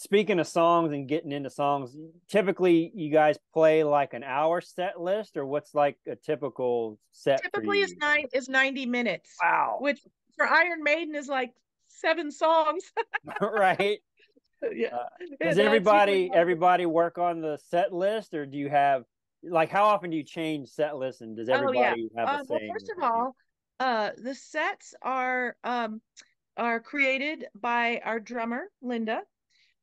speaking of songs and getting into songs, typically you guys play like an hour set list, or what's like a typical set for Typically you? 90 minutes, Wow. which for Iron Maiden is like 7 songs. Right. Yeah, Uh, yeah, does that's usually everybody work on the set list, or do you have like how often do you change set lists, and does oh yeah. everybody have a Well, say in first what of they do? all, the sets are created by our drummer Linda,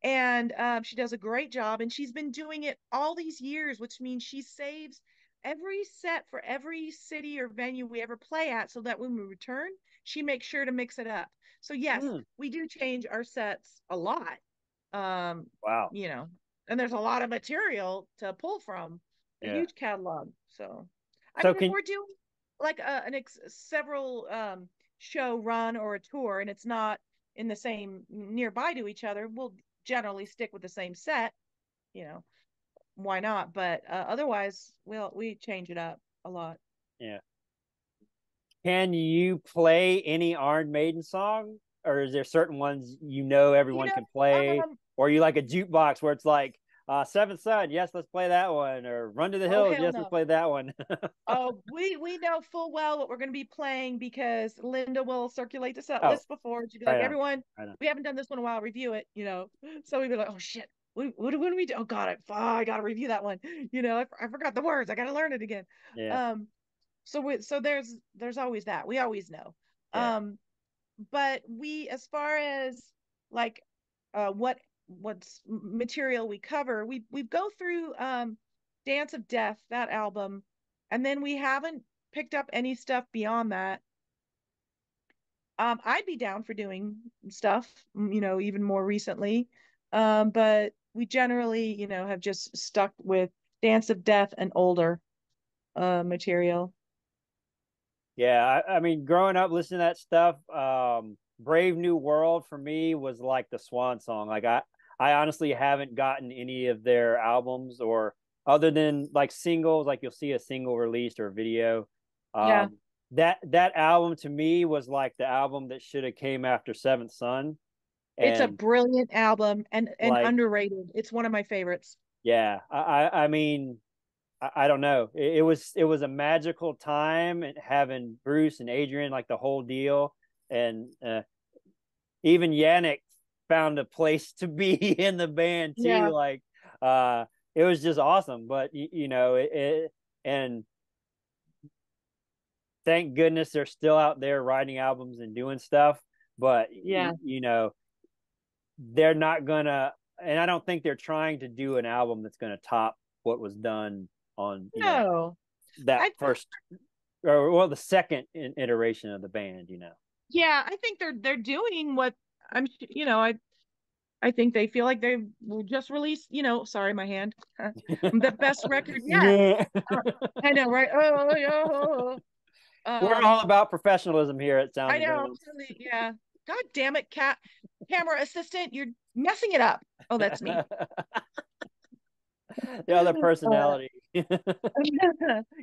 and she does a great job. And she's been doing it all these years, which means she saves every set for every city or venue we ever play at, so that when we return, she makes sure to mix it up. So yes, Hmm. we do change our sets a lot. Um, Wow. you know, and there's a lot of material to pull from, a Yeah. huge catalog. So, I So mean, if can we're doing like several show run or a tour, and it's not in the same nearby to each other, we'll generally stick with the same set. You know, why not? But otherwise, we change it up a lot. yeah. Can you play any Iron Maiden song, or is there certain ones You everyone know, can play, um, or are you like a jukebox where it's like Seventh Son, yes, let's play that one, or Run to the oh Hills, hell yes, let's no. play that one. Oh, we know full well what we're going to be playing because Linda will circulate the set Oh, list before. She'd be like, right on, everyone, right on. we haven't done this one in a while, review it, So we'd be like, oh shit, what do we do? Oh God, I got to review that one. I forgot the words. I got to learn it again. Yeah, Um, so there's always that. We always know. yeah, Um, but as far as like what's material we cover, we go through Dance of Death, that album, and then we haven't picked up any stuff beyond that. I'd be down for doing stuff, even more recently. But we generally, have just stuck with Dance of Death and older material. yeah. I mean, growing up listening to that stuff, Brave New World for me was like the swan song. Like I honestly haven't gotten any of their albums, or other than like singles, like you'll see a single released or a video. Yeah. That album to me was like the album that should have came after Seventh Son, It's a and brilliant album and like underrated. It's one of my favorites. yeah, I mean I don't know. It was a magical time, and having Bruce and Adrian, like the whole deal, and even Yannick found a place to be in the band too. Yeah. Like uh, it was just awesome. But and thank goodness they're still out there writing albums and doing stuff. But Yeah. they're not gonna, and I don't think they're trying to do an album that's gonna top what was done on No. that I first, or well, the second iteration of the band. Yeah, I think they're doing what I think they feel like they will just release, sorry, my hand. The best record yet. Yeah. Uh, I know, right? Oh, yeah. We're all about professionalism here at Sounds I and know, Drums. totally, yeah. God damn it, camera assistant, you're messing it up. Oh, that's me. The other personality.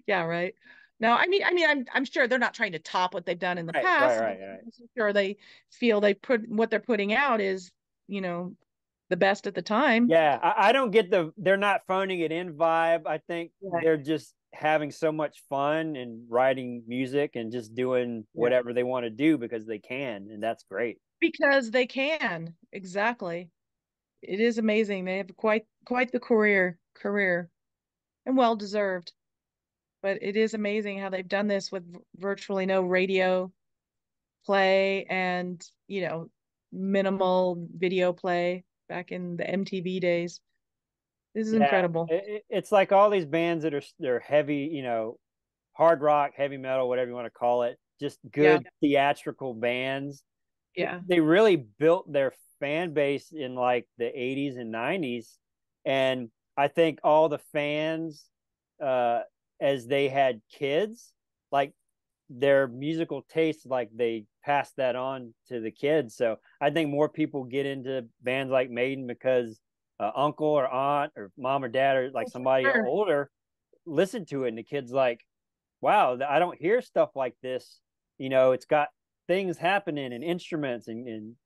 Yeah, right. No, I mean, I'm sure they're not trying to top what they've done in the Right, right, past, but right, right. I'm sure they feel they put what they're putting out is, you know, the best at the time. Yeah, I don't get they're not phoning it in vibe. I think Right. they're just having so much fun and writing music and just doing Yeah. whatever they want to do because they can, and that's great. Because they can. Exactly. It is amazing. They have quite the career and well deserved. But it is amazing how they've done this with virtually no radio play and, minimal video play back in the MTV days. This is Yeah, incredible. it's like all these bands that are they're heavy, hard rock, heavy metal, whatever you want to call it, just Yeah. good theatrical bands. Yeah. They really built their fan base in like the 80s and 90s. And I think all the fans, uh, as they had kids, like their musical taste, like they passed that on to the kids. So I think more people get into bands like Maiden because uncle or aunt or mom or dad or like Oh, for somebody sure. older listen to it, and the kids like, wow, I don't hear stuff like this. It's got things happening and instruments, and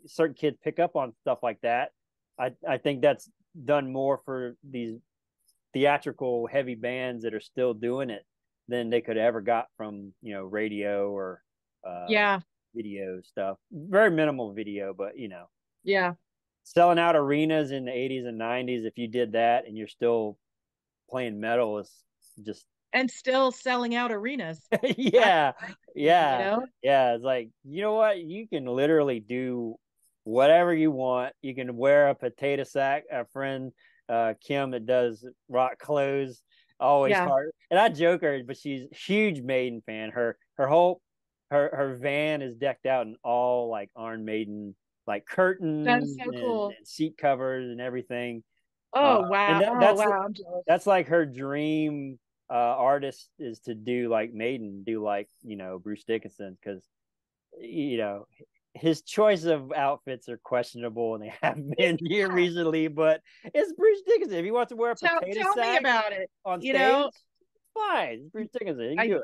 certain kids pick up on stuff like that. I think that's done more for these theatrical heavy bands that are still doing it than they could ever got from radio or uh Yeah. video stuff. Very minimal video, but Yeah. selling out arenas in the 80s and 90s, if you did that and you're still playing metal, is just And still selling out arenas. That's yeah, crazy, you yeah, know? yeah. It's like, you know what? You can literally do whatever you want. You can wear a potato sack. A friend, Kim, that does rock clothes, always Yeah. hard. And I joke her, but she's a huge Maiden fan. Her whole her van is decked out in all like Iron Maiden, like That is curtains so and, cool. and seat covers and everything. Oh And wow. that, Oh that's wow. I'm jealous. that's like her dream artist, is to do like Maiden, do like Bruce Dickinson, because you know his choice of outfits are questionable, and they have been here Yeah. recently. But it's Bruce Dickinson. If he wants to wear a potato Tell me sack about it. on You stage, know, fine. It's Bruce Dickinson. He can I do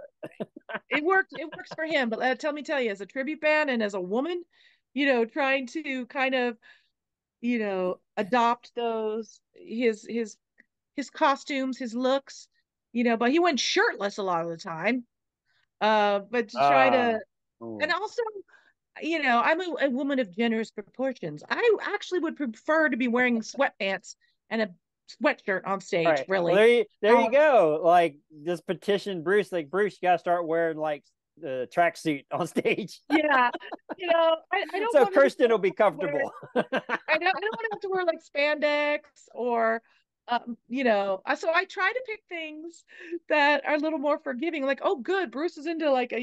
it works for him. But tell you, as a tribute band and as a woman, trying to kind of, adopt those his costumes, his looks, but he went shirtless a lot of the time. But it. to try to, and Oh, also, I'm a woman of generous proportions. I actually would prefer to be wearing sweatpants and a sweatshirt on all stage, right. Well, really. there you Um, go. Like, just petition Bruce. Like, Bruce, you got to start wearing like the tracksuit on stage, yeah, I don't so want to just Kirsten will be wear comfortable. I don't want to have to wear like spandex or so I try to pick things that are a little more forgiving. Like, oh good, Bruce is into like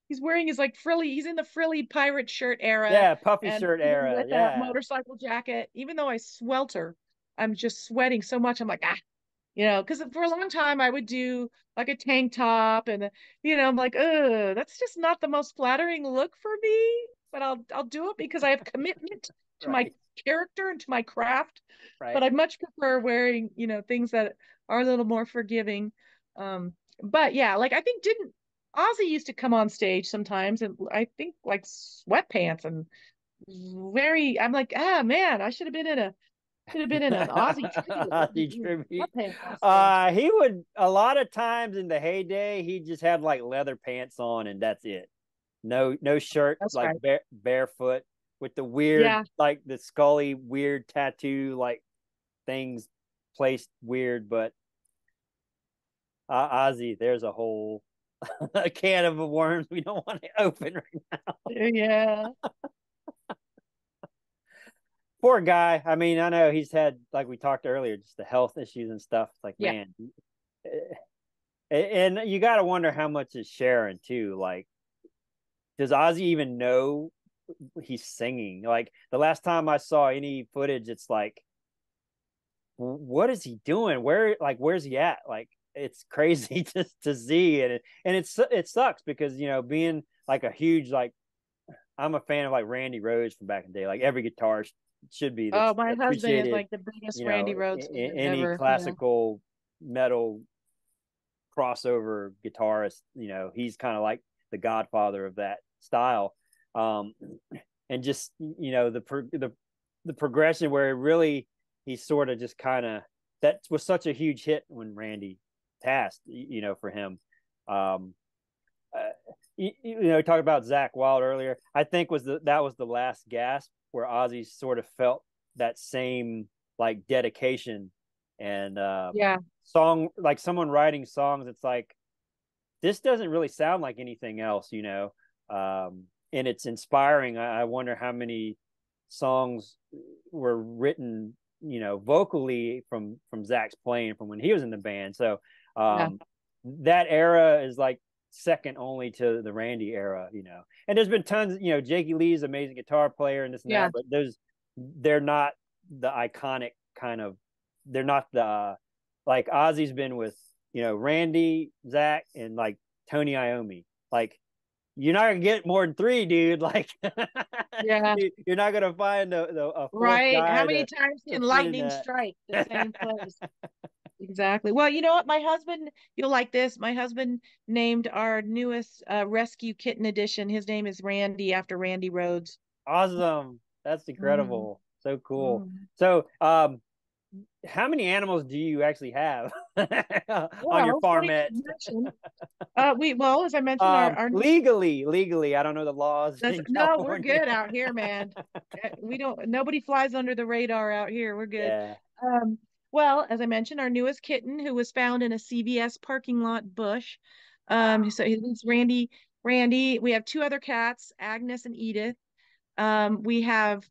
he's wearing his like frilly, he's in the frilly pirate shirt era, Yeah, puffy and shirt even era. with a Yeah, motorcycle jacket, even though I swelter, I'm just sweating so much. I'm like, because for a long time I would do like a tank top and I'm like, that's just not the most flattering look for me. But I'll do it because I have commitment to my right, character and to my craft. But right. I much prefer wearing, things that are a little more forgiving. But yeah, like I think didn't Ozzy used to come on stage sometimes and I think like sweatpants and I'm like, man, I should have been in an Aussie tribute. The tribute. Sweatpants on stage. He would, a lot of times in the heyday, he just had like leather pants on and that's it. No shirt, That's like right. barefoot with the weird, Yeah. like the Scully weird tattoo, like things placed weird. But Ozzy, there's a whole a can of worms we don't want to open right now. Yeah. Poor guy. I mean, I know he's had, like we talked earlier, just the health issues and stuff. It's like, Yeah. man, and you got to wonder how much is Sharon too. Like, does Ozzy even know he's singing? Like the last time I saw any footage, it's like, what is he doing? Where's he at? Like, it's crazy to see, and it sucks because being like a huge, like, I'm a fan of like Randy Rhoads from back in the day. Like every guitarist should be, Oh, that's my husband is appreciated. like the biggest Randy Rhoads fan Any ever. Yeah. classical metal crossover guitarist, he's kind of like the godfather of that style. Um, and just the progression where it really, he sort of just kind of, that was such a huge hit when Randy passed, for him. Um, talk about Zach Wild earlier. I think that was the last gasp where Ozzy sort of felt that same like dedication and Yeah. song, like someone writing songs. It's like, this doesn't really sound like anything else, and it's inspiring. I wonder how many songs were written, vocally from Zach's playing from when he was in the band. So Yeah. that era is like second only to the Randy era, And there's been tons, Jakey Lee's amazing guitar player and this and Yeah. that, but they're not the iconic kind of, they're not the like Ozzy's been with, Randy, Zach, and like Tony Iommi. Like, you're not gonna get more than three, dude. Like, Yeah. you're not gonna find a fourth Right. How guy many to times can fit in lightning that. strike the same place? Exactly. Well, you know what? My husband, you'll like this. My husband named our newest rescue kitten edition. His name is Randy after Randy Rhoads. Awesome. That's Mhm. incredible. So cool. Mm. So, how many animals do you actually have on your Well, funny farmette? you mention. Well, as I mentioned, our Legally, I don't know the laws that's in no, we're California. good out here, man. We don't nobody flies under the radar out here. We're good. Yeah. Um, well, as I mentioned, our newest kitten who was found in a CVS parking lot bush. So his name's Randy. Randy. We have two other cats, Agnes and Edith. We have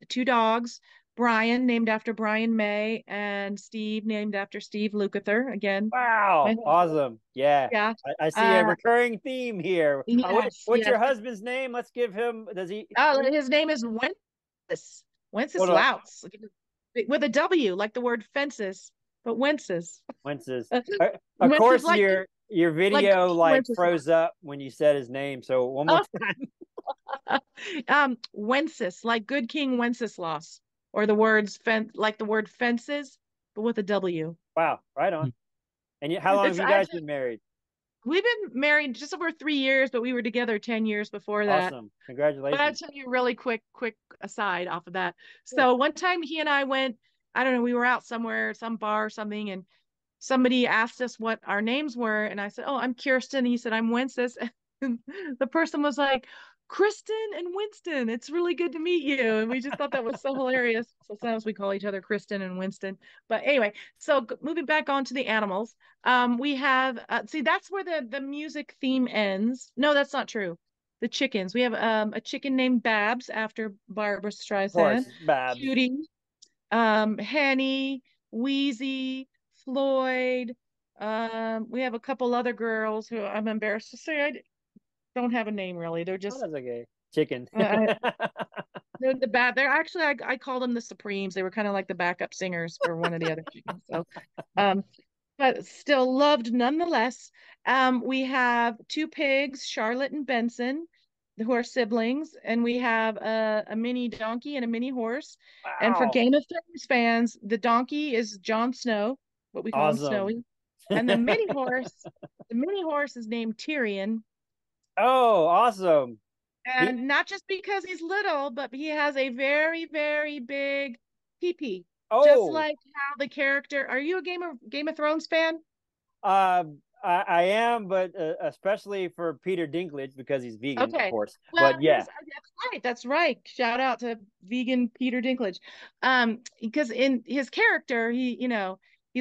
two dogs, Brian, named after Brian May, and Steve, named after Steve Lukather. Again, my Wow. husband. Awesome. Yeah. Yeah. I see a Uh, recurring theme here. yes, What's yes. your husband's name? Let's give him, Oh, his name is Wences. hold Wences on. Louts with a W, like the word fences, but Wences. Wences. Uh, Of Wences course, like your like video like froze Wenceslas. up when you said his name. So one more Oh, time. Wences, like good King Wenceslas, or the words like the word fences, but with a W. Wow. Right on. And how long have It's you guys actually been married? we've been married just over 3 years, but we were together 10 years before that. Awesome. But I'll Congratulations. tell you really quick aside off of that. Sure. So one time he and I went, I don't know, we were out somewhere, some bar or something, and somebody asked us what our names were, and I said, "Oh, I'm Kirsten." And he said, "I'm Wences." And the person was like, "Kristen and Winston, it's really good to meet you." And we just thought that was so hilarious. So sometimes we call each other Kristen and Winston. But anyway, so moving back on to the animals, we have see that's where the music theme ends. No, that's not true. The chickens. We have a chicken named Babs after Barbara Of Streisand. course, Babs. Cutie, Henny, Wheezy, Floyd. We have a couple other girls who I'm embarrassed to say don't have a name really. They're Oh, just that's okay. Chicken. uh, they're the bad. They're actually I call them the Supremes. They were kind of like the backup singers for one of the other chickens. So, um, but still loved nonetheless. We have two pigs, Charlotte and Benson, who are siblings, and we have a mini donkey and a mini horse. And for Wow. Game of Thrones fans, the donkey is Jon Snow, what we call him Awesome. Snowy, and the mini horse is named Tyrian. Oh, awesome. He, And not just because he's little, but he has a very, very big pee-pee. Just oh, like how the character. Are you a Game of Thrones fan? uh, I am, but especially for Peter Dinklage because he's vegan, of Okay. course. Well, But yeah, that's right. That's right. Shout out to vegan Peter Dinklage. Because in his character, he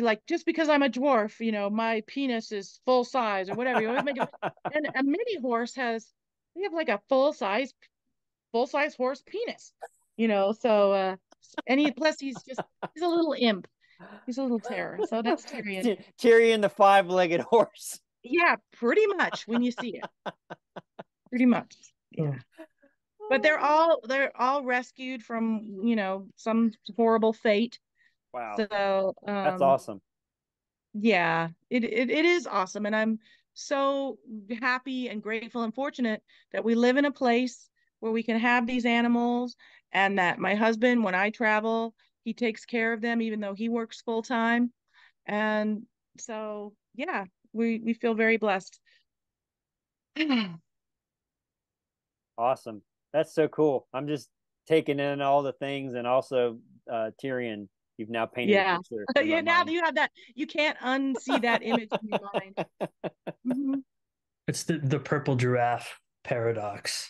like just because I'm a dwarf, my penis is full size or whatever. You always make it. And a mini horse we have like a full size horse penis. So and plus he's a little imp. He's a little terror. So that's Tyrion. Tyrion the five-legged horse. Yeah, pretty much when you see it. Pretty much. Yeah. But they're all rescued from some horrible fate. Wow, So that's awesome. yeah, it is awesome, and I'm so happy and grateful and fortunate that we live in a place where we can have these animals, and that my husband, when I travel, he takes care of them even though he works full time. And so yeah, we feel very blessed. Awesome. That's so cool. I'm just taking in all the things, and also Tyrion. You've now painted a Yeah. picture in my Yeah, now that mind. you have that, you can't unsee that image in your mind. Mhm. It's the Purple Giraffe Paradox.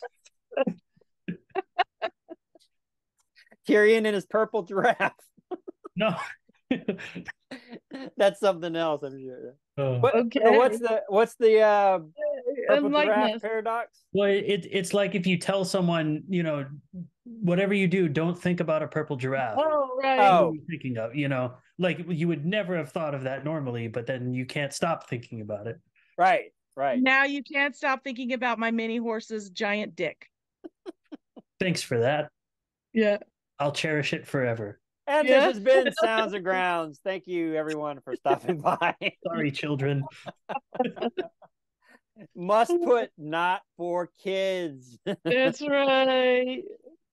Tyrion and his purple giraffe. No. That's something else, I'm sure. Oh. What? So Okay. what's the purple giraffe Enlighten us. paradox? Well, it's like if you tell someone, whatever you do, don't think about a purple giraffe. Oh, right. What are Oh, you thinking of? Like you would never have thought of that normally, but then you can't stop thinking about it. right, right. Now you can't stop thinking about my mini horse's giant dick. Thanks for that. Yeah. I'll cherish it forever. And this Yeah. has been Sounds and Grounds. Thank you, everyone, for stopping by. Sorry, children. Must put not for kids. That's right.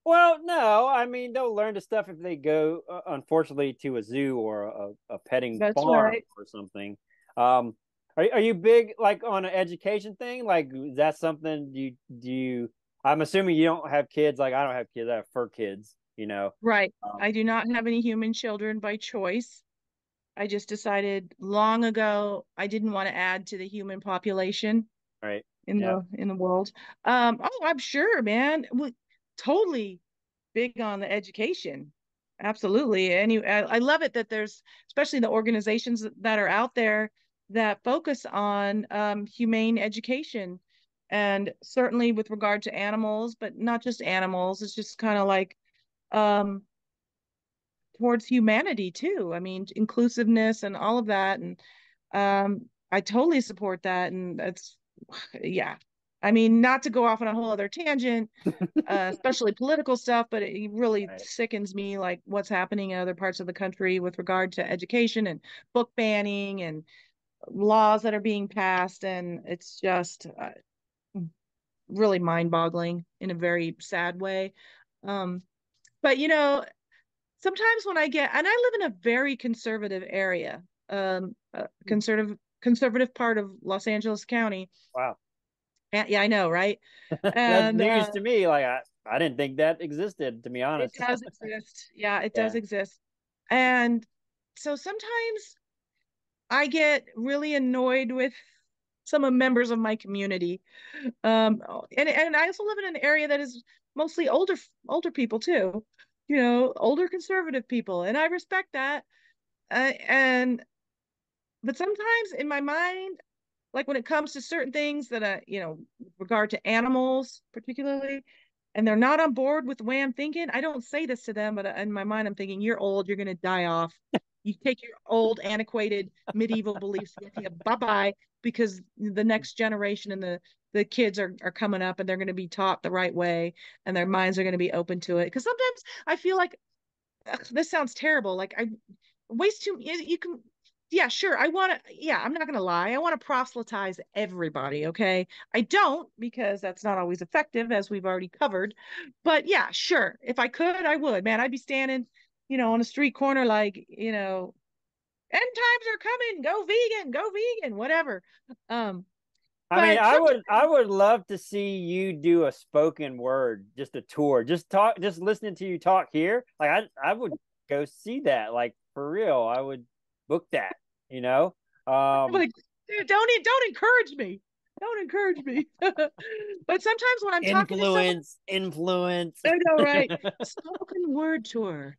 Well, no, I mean they'll learn the stuff if they go, unfortunately, to a zoo or a petting That's farm right. or something. Are you big like on an education thing? Like, is that something? Do you I'm assuming you don't have kids. Like I don't have kids. I have fur kids. Right. Um, I do not have any human children by choice. I just decided long ago I didn't want to add to the human population right. in Yeah. the world. Oh, I'm sure, man. Totally big on the education. Absolutely. I love it that there's especially the organizations that are out there that focus on humane education. And certainly with regard to animals, but not just animals, it's just kind of like um, towards humanity too. I mean, inclusiveness and all of that. And I totally support that. And that's, yeah. I mean, not to go off on a whole other tangent, especially political stuff, but it really Right. sickens me, like what's happening in other parts of the country with regard to education and book banning and laws that are being passed. And it's just really mind-boggling in a very sad way. Um, but sometimes when I get, and I live in a very conservative area, conservative part of Los Angeles County. Wow. And, yeah, I know, right? That's And news to me. Like I didn't think that existed, to be it honest. does exist. Yeah, it does Yeah. exist. And so sometimes I get really annoyed with some of members of my community. And I also live in an area that is mostly older people too, older conservative people, and I respect that. And but sometimes in my mind, like when it comes to certain things that with regard to animals particularly, and they're not on board with the way I'm thinking, I don't say this to them, but in my mind I'm thinking, you're old, you're going to die off. You take your old antiquated medieval beliefs with you, bye-bye, because the next generation and the kids are coming up and they're going to be taught the right way and their minds are going to be open to it. Because sometimes I feel like, ugh, this sounds terrible, like I waste too, you can, yeah, sure, I want to, yeah, I'm not going to lie, I want to proselytize everybody, okay? I don't, because that's not always effective, as we've already covered. But yeah, sure, if I could, I would, man. I'd be standing on a street corner, like, end times are coming, go vegan, whatever. um I mean, but I sometimes, would love to see you do a spoken word, just a tour, just listening to you talk here. Like I would go see that, like for real. I would book that, you know. Um, like, dude, don't encourage me, don't encourage me. But sometimes when I'm talking to someone, influence. I know, right? Spoken word tour,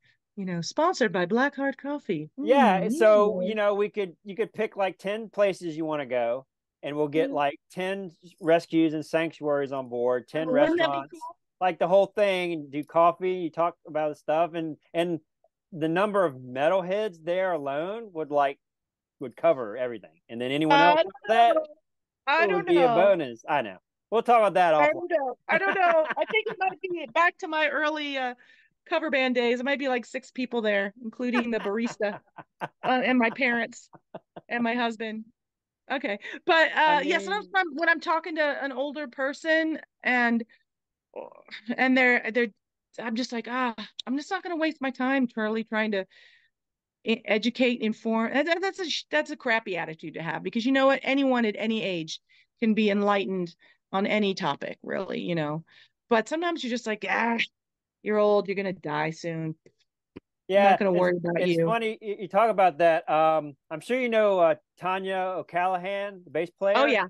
sponsored by Blackheart Coffee. Yeah, so Yeah. you could pick like 10 places you want to go, and we'll get Mm. like 10 rescues and sanctuaries on board, 10 Oh, wouldn't that be restaurants, cool? like the whole thing, and do coffee, you talk about the stuff, and the number of metalheads there alone would cover everything. And then anyone else I that don't know. I would don't be a know. bonus. I know. We'll talk about that I offline. don't know. I don't know. I think it might be back to my early cover band days. It might be like 6 people there, including the barista and my parents and my husband. Okay. But I yeah, sometimes mean, when I'm talking to an older person and they're I'm just like, I'm just not going to waste my time, Charlie, trying to educate, inform. That's a crappy attitude to have, because you know what? Anyone at any age can be enlightened on any topic, really, But sometimes you're just like, you're old, you're going to die soon. I'm not yeah, going to worry about it's you. funny you talk about that. I'm sure you know Tanya O'Callahan, the bass Oh, player. yeah.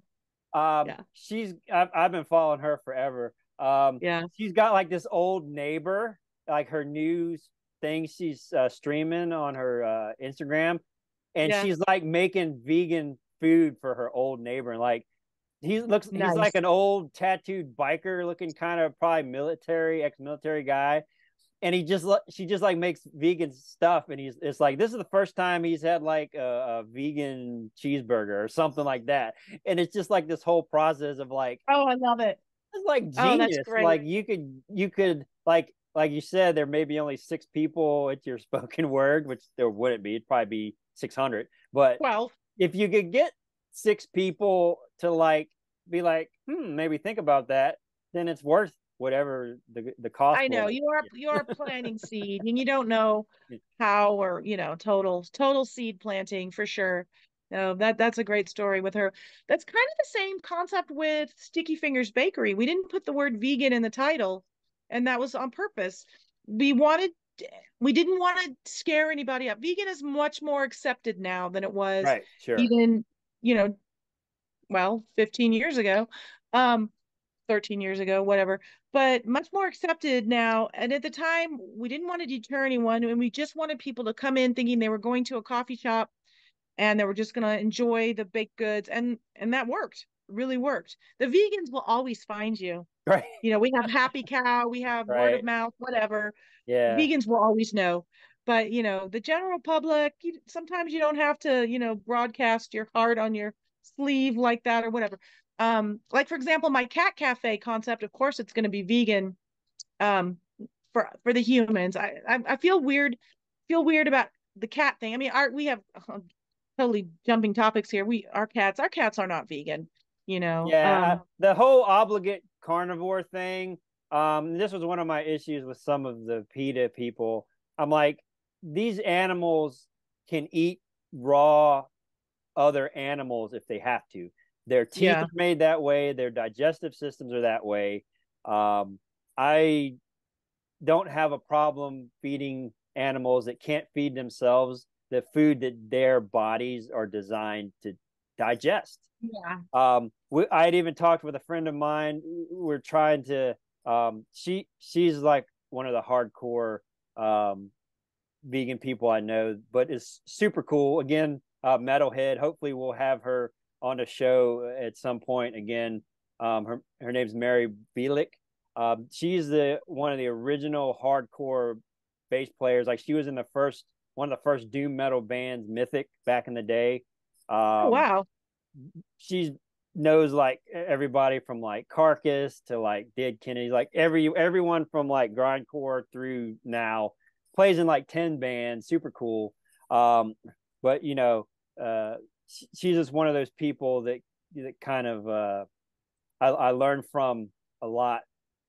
Yeah. I've been following her forever. Yeah. She's got like this old neighbor, like her news thing she's streaming on her Instagram, and Yeah. she's like making vegan food for her old neighbor. And like he's like Nice. an old tattooed biker looking, kind of probably military, ex-military guy. And she just like makes vegan stuff, and it's like this is the first time he's had like a vegan cheeseburger or something like that. And it's just like this whole process of like, Oh, I love it. it's like Oh, that's genius. great. Like you could like you said, there may be only 6 people at your spoken word, which there wouldn't be. It'd probably be 600. But Well, if you could get 6 people to like be like, maybe think about that, then it's worth whatever the cost I know was. you are planting seed, and you don't know how, or total seed planting for sure. That's a great story with her. That's kind of the same concept with Sticky Fingers Bakery. We didn't put the word vegan in the title, and that was on purpose. We wanted we didn't want to scare anybody up. Vegan is much more accepted now than it was Right. Sure. even, you know, well, 15 years ago. 13 years ago, whatever, but much more accepted now. And at the time, we didn't want to deter anyone, and we just wanted people to come in thinking they were going to a coffee shop and they were just going to enjoy the baked goods, and that worked, really worked. The vegans will always find you. Right. We have Happy Cow, we have word of Right. mouth, whatever. Yeah. Vegans will always know. But the general public, sometimes you don't have to broadcast your heart on your sleeve like that or whatever. Like for example, my cat cafe concept, of course it's going to be vegan, for the humans. I feel weird about the cat thing. I mean, we have totally jumping topics here. Our cats are not vegan, you know. Yeah, the whole obligate carnivore thing. This was one of my issues with some of the PETA people. I'm like, these animals can eat raw other animals if they have to. Their teeth Yeah. are made that way. Their digestive systems are that way. I don't have a problem feeding animals that can't feed themselves the food that their bodies are designed to digest. Yeah. I had even talked with a friend of mine. We're trying to. She's like one of the hardcore vegan people I know, but is super cool. Again, metalhead. Hopefully, we'll have her on the show at some point again. Her name's Mary Bielik. She's the one of the original hardcore bass players. Like she was in one of the first doom metal bands, Mythic, back in the day. Oh, wow. She knows like everybody from like Carcass to like Dead Kennedys, like everyone from like grindcore through now. Plays in like 10 bands, super cool. But she's just one of those people that kind of I learned from a lot,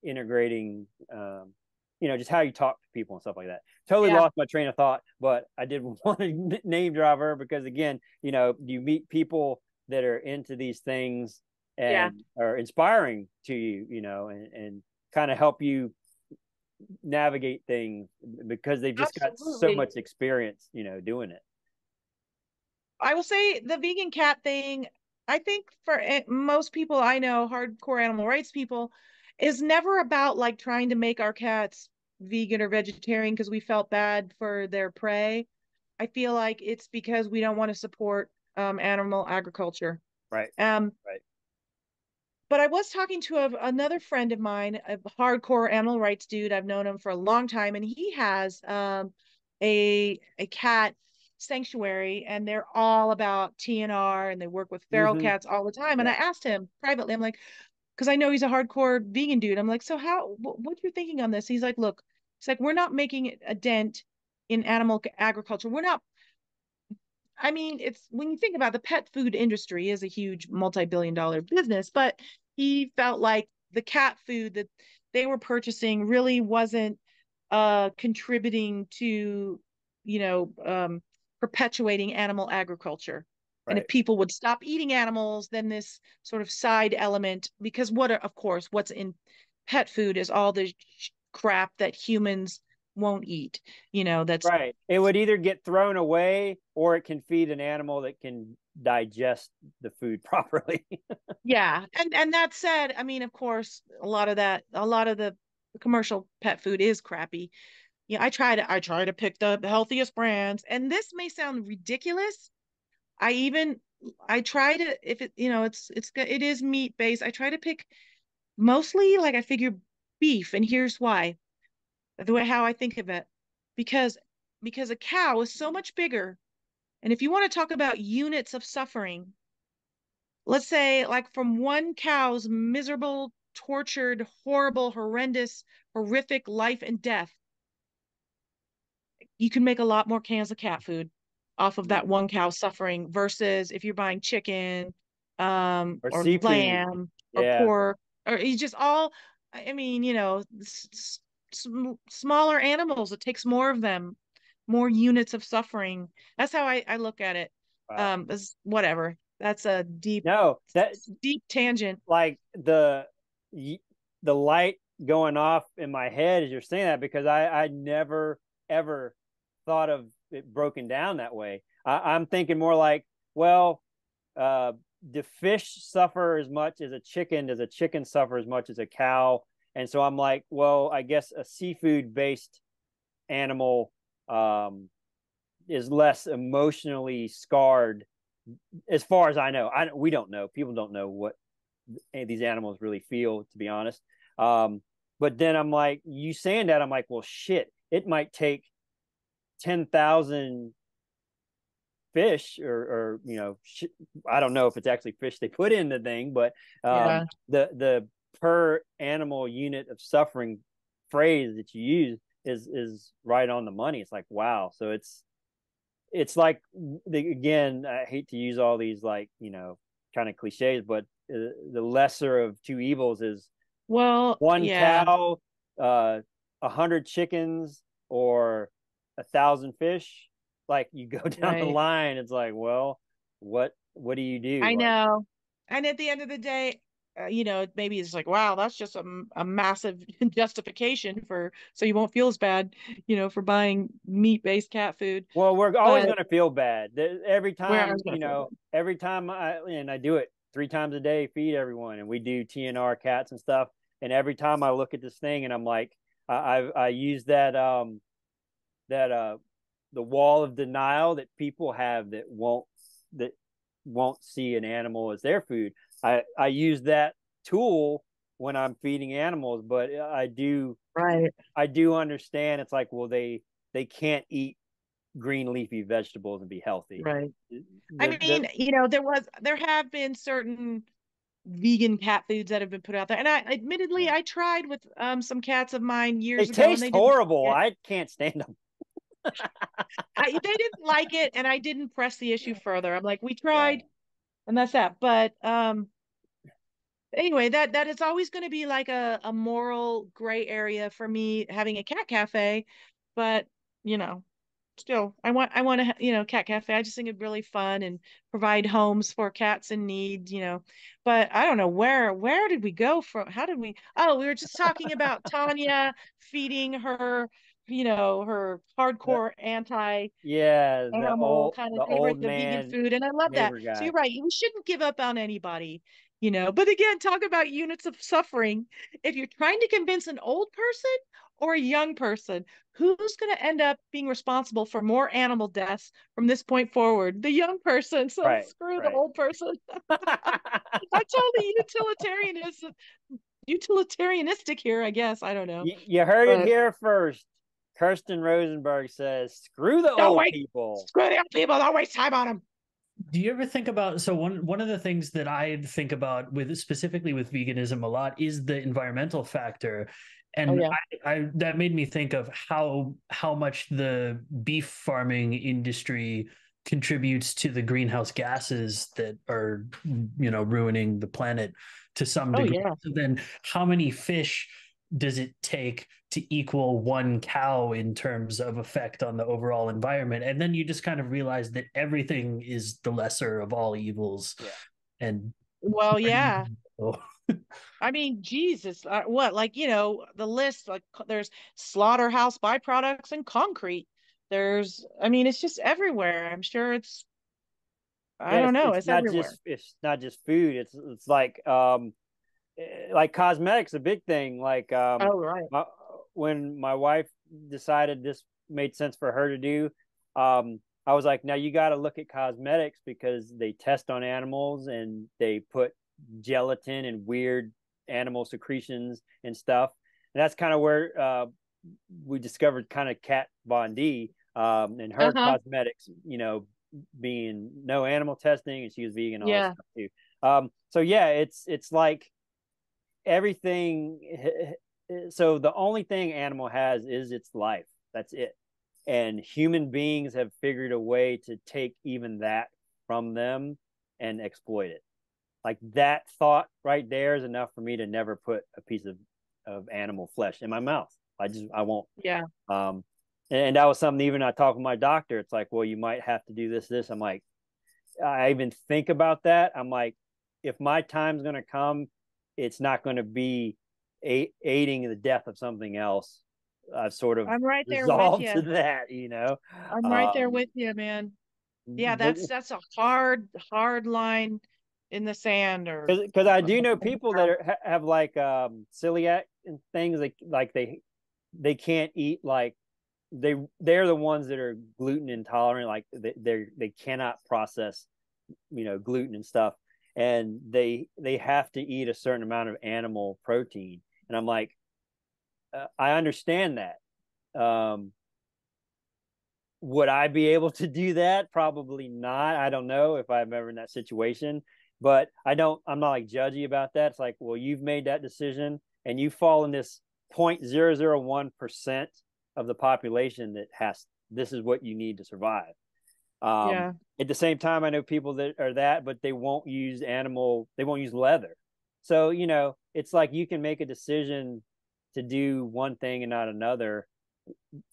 integrating just how you talk to people and stuff like that. Totally Yeah. lost my train of thought, but I did want to name drop her because again, you meet people that are into these things Yeah. and are inspiring to you, and kind of help you navigate things because they've just got so Absolutely. much experience, doing it. I will say the vegan cat thing, I think for most people I know, hardcore animal rights people, is never about like trying to make our cats vegan or vegetarian because we felt bad for their prey. I feel like it's because we don't want to support animal agriculture. Right. Um, Right. but I was talking to another friend of mine, a hardcore animal rights dude. I've known him for a long time, and he has a cat sanctuary, and they're all about TNR, and they work with feral Mm-hmm. cats all the time. And Yeah. I asked him privately, I'm like, because I know he's a hardcore vegan dude. I'm like, so what you're thinking on this? He's like, look, it's like we're not making a dent in animal agriculture. We're not. I mean, it's when you think about the pet food industry is a huge multi-billion-dollar business, but he felt like the cat food that they were purchasing really wasn't contributing to, you know, perpetuating animal agriculture. And if Right. people would stop eating animals, then this sort of side element, because of course, what's in pet food is all the crap that humans won't eat, that's Right. It would either get thrown away or it can feed an animal that can digest the food properly. Yeah, and that said, I mean, of course, a lot of the commercial pet food is crappy. Yeah, I try to pick the healthiest brands, and this may sound ridiculous. I even I try to if it it is meat based. I try to pick mostly like I figure beef, and here's why. The way how I think of it, because a cow is so much bigger, and if you want to talk about units of suffering, let's say like from one cow's miserable, tortured, horrible, horrendous, horrific life and death, you can make a lot more cans of cat food off of that Mm. one cow suffering versus if you're buying chicken, Or or seafood. lamb or Yeah. pork, or you just all, I mean, smaller animals, it takes more of them, more units of suffering. That's how I look at it. Wow. whatever. That's a deep, No, that deep tangent. like the light going off in my head as you're saying that, because I never ever thought of it broken down that way. I'm thinking more like, well, the fish suffer as much as a chicken? Does a chicken suffer as much as a cow? And so I'm like, well, I guess a seafood based animal is less emotionally scarred, as far as I know. We don't know. People don't know what these animals really feel, to be honest. But then I'm like, you saying that, I'm like, well, shit, it might take 10,000 fish, or I don't know if it's actually fish they put in the thing, but Yeah. the per animal unit of suffering phrase that you use is right on the money. It's like, wow. So it's like, again, I hate to use all these, like, kind of cliches, but the lesser of two evils is Well, one yeah. cow, 100 chickens, or 1,000 fish. Like, you go down the Right. line, it's like, well, what do you do? I Like, know. And at the end of the day, maybe it's like, wow, that's just a massive justification so you won't feel as bad, for buying meat-based cat food. well, we're always But going to feel bad every where I time. was gonna feel bad. Every time I do it 3 times a day, feed everyone, and we do TNR cats and stuff. And every time I look at this thing, and I'm like, I use that the wall of denial that people have that won't see an animal as their food. I use that tool when I'm feeding animals, but Right. I do understand. It's like, well, they can't eat green leafy vegetables and be healthy. Right. I The mean, there have been certain vegan cat foods that have been put out there. And admittedly, I tried with some cats of mine They years ago and taste they didn't horrible. like it. I can't stand them. They didn't like it and I didn't press the issue further. I'm like, we Yeah, tried and that's that. But anyway, that is always going to be like a moral gray area for me having a cat cafe. But, you know, still I want to cat cafe. I just think it'd be really fun and provide homes for cats in need, but I don't know where did we go from, how did we were just talking about Tanya feeding her the, hardcore anti yeah, animal kind the of favorite, old the vegan man food, and I love that. neighbor So guy. you're right, we shouldn't give up on anybody, but again, talk about units of suffering. If you're trying to convince an old person or a young person, who's going to end up being responsible for more animal deaths from this point forward? The young person. So Right, screw the right. old person. I'm totally utilitarianistic here, I guess. I don't know. You heard it But here first. Kirsten Rosenberg says, "Screw the don't old wait. people." Screw the old people. Don't waste time on them. Do you ever think about, so one of the things that I think about with specifically with veganism a lot is the environmental factor. Oh, And yeah. I that made me think of how much the beef farming industry contributes to the greenhouse gases that are ruining the planet to some Oh, degree. yeah. So then how many fish does it take to equal one cow in terms of effect on the overall environment? And then you just kind of realize that everything is the lesser of all evils. Yeah. And Well, yeah. oh, I mean, Jesus, what? Like, the list, like, there's slaughterhouse byproducts and concrete. I mean, it's just everywhere. I'm sure I Yeah, don't know, it's it's not everywhere. just food. It's like cosmetics, a big thing. Like, Oh, right. when my wife decided this made sense for her to do, I was like, now you got to look at cosmetics, because they test on animals and they put gelatin and weird animal secretions and stuff. And that's kind of where we discovered kind of Kat Von D, and her Uh-huh. cosmetics, being no animal testing, and she was vegan, all this Yeah. stuff too. So yeah, it's like everything. So the only thing animal has is its life. That's it. And human beings have figured a way to take even that from them and exploit it. Like, that thought right there is enough for me to never put a piece of animal flesh in my mouth. I won't. Yeah. And that was something, even I talked with my doctor. It's like, well, you might have to do this. I'm like, I even think about that, I'm like, if my time's going to come, it's not going to be aiding the death of something else. I've sort of I'm right there with resolved you. to that, you know. I'm right there with you, man. Yeah, But that's a hard line in the sand, or because I do know people that have like celiac and things, like they can't eat, like they're the ones that are gluten intolerant, like they cannot process, you know, gluten and stuff, and they have to eat a certain amount of animal protein, and I'm like, I understand that. Would I be able to do that? Probably not. I don't know if I'm ever in that situation, but I'm not like judgy about that. It's like, well, you've made that decision and you fall in this 0.001% of the population that this is what you need to survive. yeah, At the same time, I know people that are that, but they won't use leather. So, you know, it's like you can make a decision to do one thing and not another,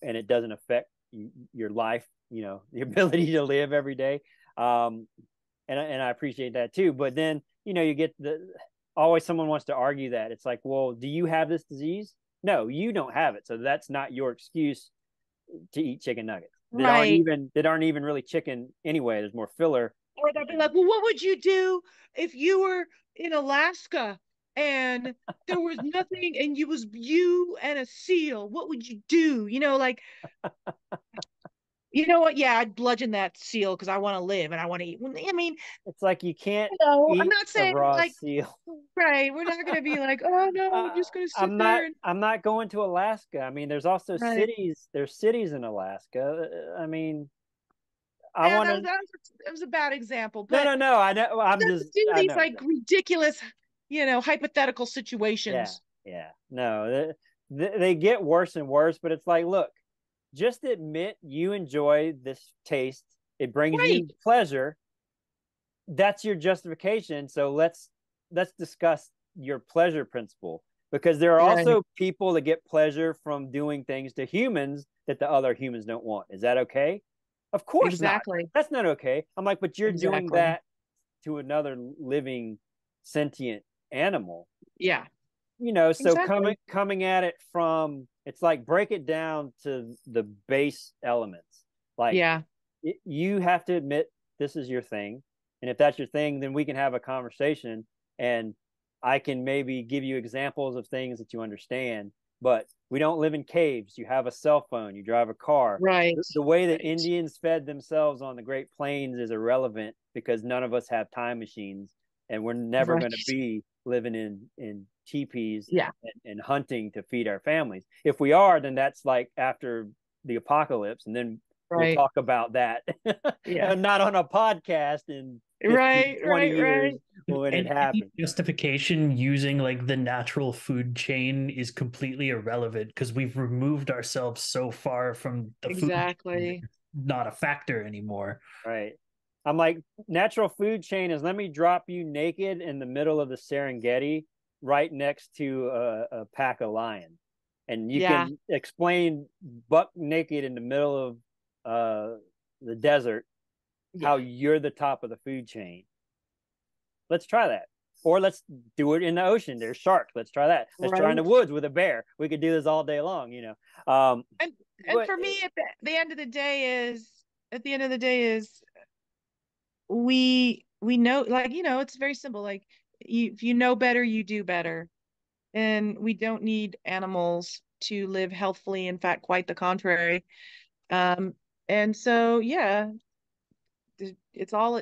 and it doesn't affect your life, you know, the ability to live every day. And I appreciate that too. But then, you know, you get always someone wants to argue that. It's like, well, do you have this disease? No, you don't have it. So that's not your excuse to eat chicken nuggets right. that aren't even really chicken anyway. There's more filler. Or they'll be like, well, what would you do if you were in Alaska and there was nothing and you and a seal? What would you do? You know, like, you know what? Yeah, I'd bludgeon that seal because I want to live and I want to eat. I mean, It's like you can't I'm eat not a saying raw like, seal. right. We're not going to be like, oh no, we're just going to sit there and, I'm not going to Alaska. I mean, there's also right. there's cities in Alaska. I mean, I Yeah, want to. that was a bad example, No, but no, no. I know. do I these know. like ridiculous, hypothetical Yeah, situations. yeah. No, they get worse and worse. But it's like, look, just admit you enjoy this taste. It brings Right. you pleasure. That's your justification. So let's discuss your pleasure principle, because there are Right. also people that get pleasure from doing things to humans that the other humans don't want. Is that okay? Of course not. Exactly. That's not okay. I'm like, but you're doing Exactly. that to another living sentient animal. Yeah. You know, so Exactly. coming at it from, it's like, break it down to the base elements. Like, Yeah. you have to admit this is your thing, and if that's your thing, then we can have a conversation, and I can maybe give you examples of things that you understand. But we don't live in caves. You have a cell phone, you drive a car. Right. The way that Right. Indians fed themselves on the Great Plains is irrelevant, because none of us have time machines, and we're never Right. going to be living in teepees Yeah. and hunting to feed our families. If we are, then that's like after the apocalypse, and then we'll Right. talk about that. Yeah. And not on a podcast in 15, Right. 20 Right. years Right. when it And any happens. justification using like the natural food chain is completely irrelevant because we've removed ourselves so far from the food chain that Exactly. it's not a factor anymore. Right. I'm like, natural food chain is, let me drop you naked in the middle of the Serengeti right next to a pack of lions. And you Yeah. can explain buck naked in the middle of the desert how Yeah. you're the top of the food chain. Let's try that. Or let's do it in the ocean. There's sharks. Let's try that. Let's try in the Right. woods with a bear. We could do this all day long, you know. And But for me, at the end of the day is we know, like, it's very simple. Like, if you know better, you do better. And we don't need animals to live healthfully. In fact, quite the contrary. Um, and so, yeah, it's all,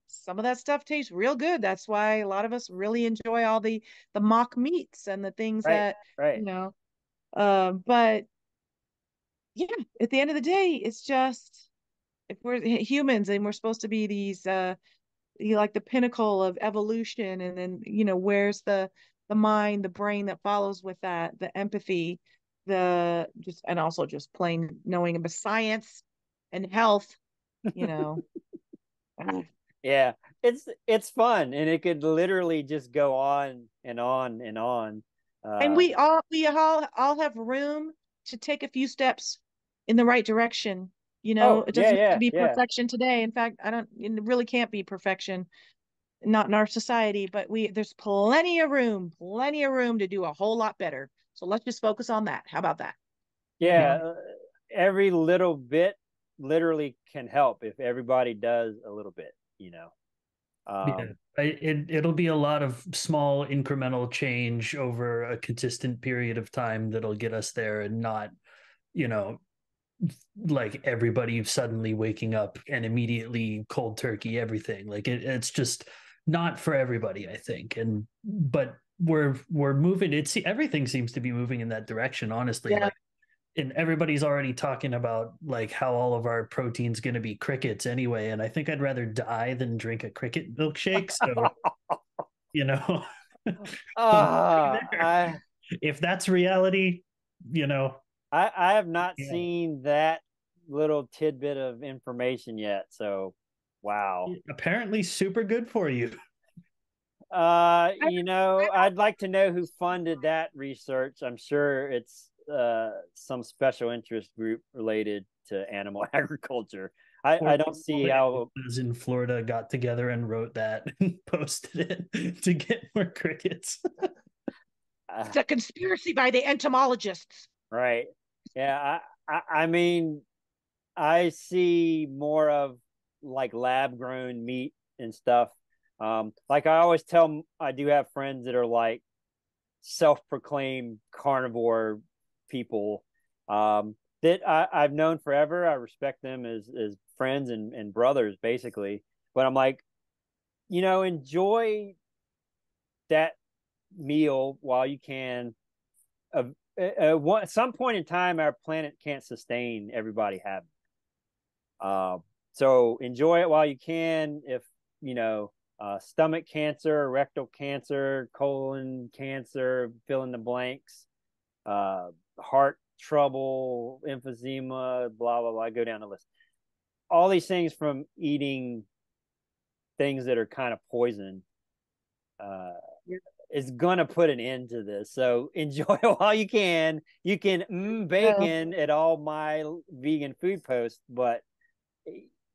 some of that stuff tastes real good. That's why a lot of us really enjoy all the mock meats and the things right, that, right. you know, but yeah, at the end of the day, it's just, if we're humans and we're supposed to be these, like the pinnacle of evolution, and then, where's the mind, the brain that follows with that, the empathy, and also just plain knowing about science and health, you know. Yeah, it's fun, and it could literally just go on and on and on. And Uh, we all have room to take a few steps in the right direction, Oh, It yeah, doesn't have to yeah, be yeah. perfection today. In fact, it really can't be perfection, not in our society, but there's plenty of room to do a whole lot better. So let's just focus on that. How about that? You Yeah, know, every little bit literally can help if everybody does a little bit, you know. Yeah, Um, it'll be a lot of small incremental change over a consistent period of time that'll get us there, and not, you know, like everybody suddenly waking up and immediately cold turkey everything. Like it's just not for everybody, I think. And but we're moving. Everything seems to be moving in that direction, honestly. yeah. Like, and everybody's already talking about like how all of our protein's going to be crickets anyway, and I think I'd rather die than drink a cricket milkshake. So, you know, I if that's reality, you know, I have not yeah, seen that little tidbit of information yet. So, wow. apparently super good for you. I, I'd like to know who funded that research. I'm sure it's some special interest group related to animal agriculture. I don't see how. In Florida got together and wrote that and posted it to get more crickets. it's a conspiracy by the entomologists. Right. Yeah, I mean, I see more of like lab grown meat and stuff. Like I always tell, I do have friends that are like self-proclaimed carnivore people, that I've known forever. I respect them as friends and brothers, basically. But I'm like, enjoy that meal while you can. At some point in time, our planet can't sustain everybody having. So enjoy it while you can. If stomach cancer, rectal cancer, colon cancer, fill in the blanks, heart trouble, emphysema, blah blah blah. Go down the list. All these things from eating things that are kind of poison. Uh, is going to put an end to this. So enjoy it while you can. You can bacon at all my vegan food posts, but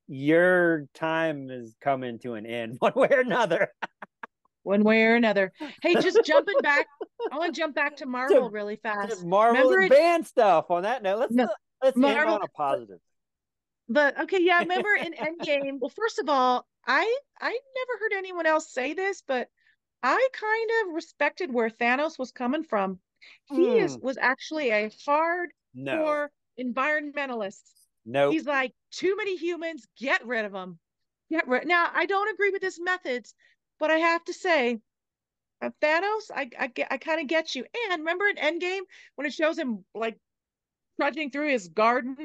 your time is coming to an end one way or another. One way or another. Hey, just jumping back. I want to jump back to Marvel to, really to fast. Marvel Remember and it? band stuff. On that note, No, let's end Marvel. on a positive. But okay, yeah, remember in Endgame. Well, first of all, I never heard anyone else say this, but I kind of respected where Thanos was coming from. He was actually a No, hardcore environmentalist. nope. He's like, too many humans, get rid of them. Now, I don't agree with his methods, but I have to say, Thanos, I kind of get you. And remember in Endgame when it shows him like trudging through his garden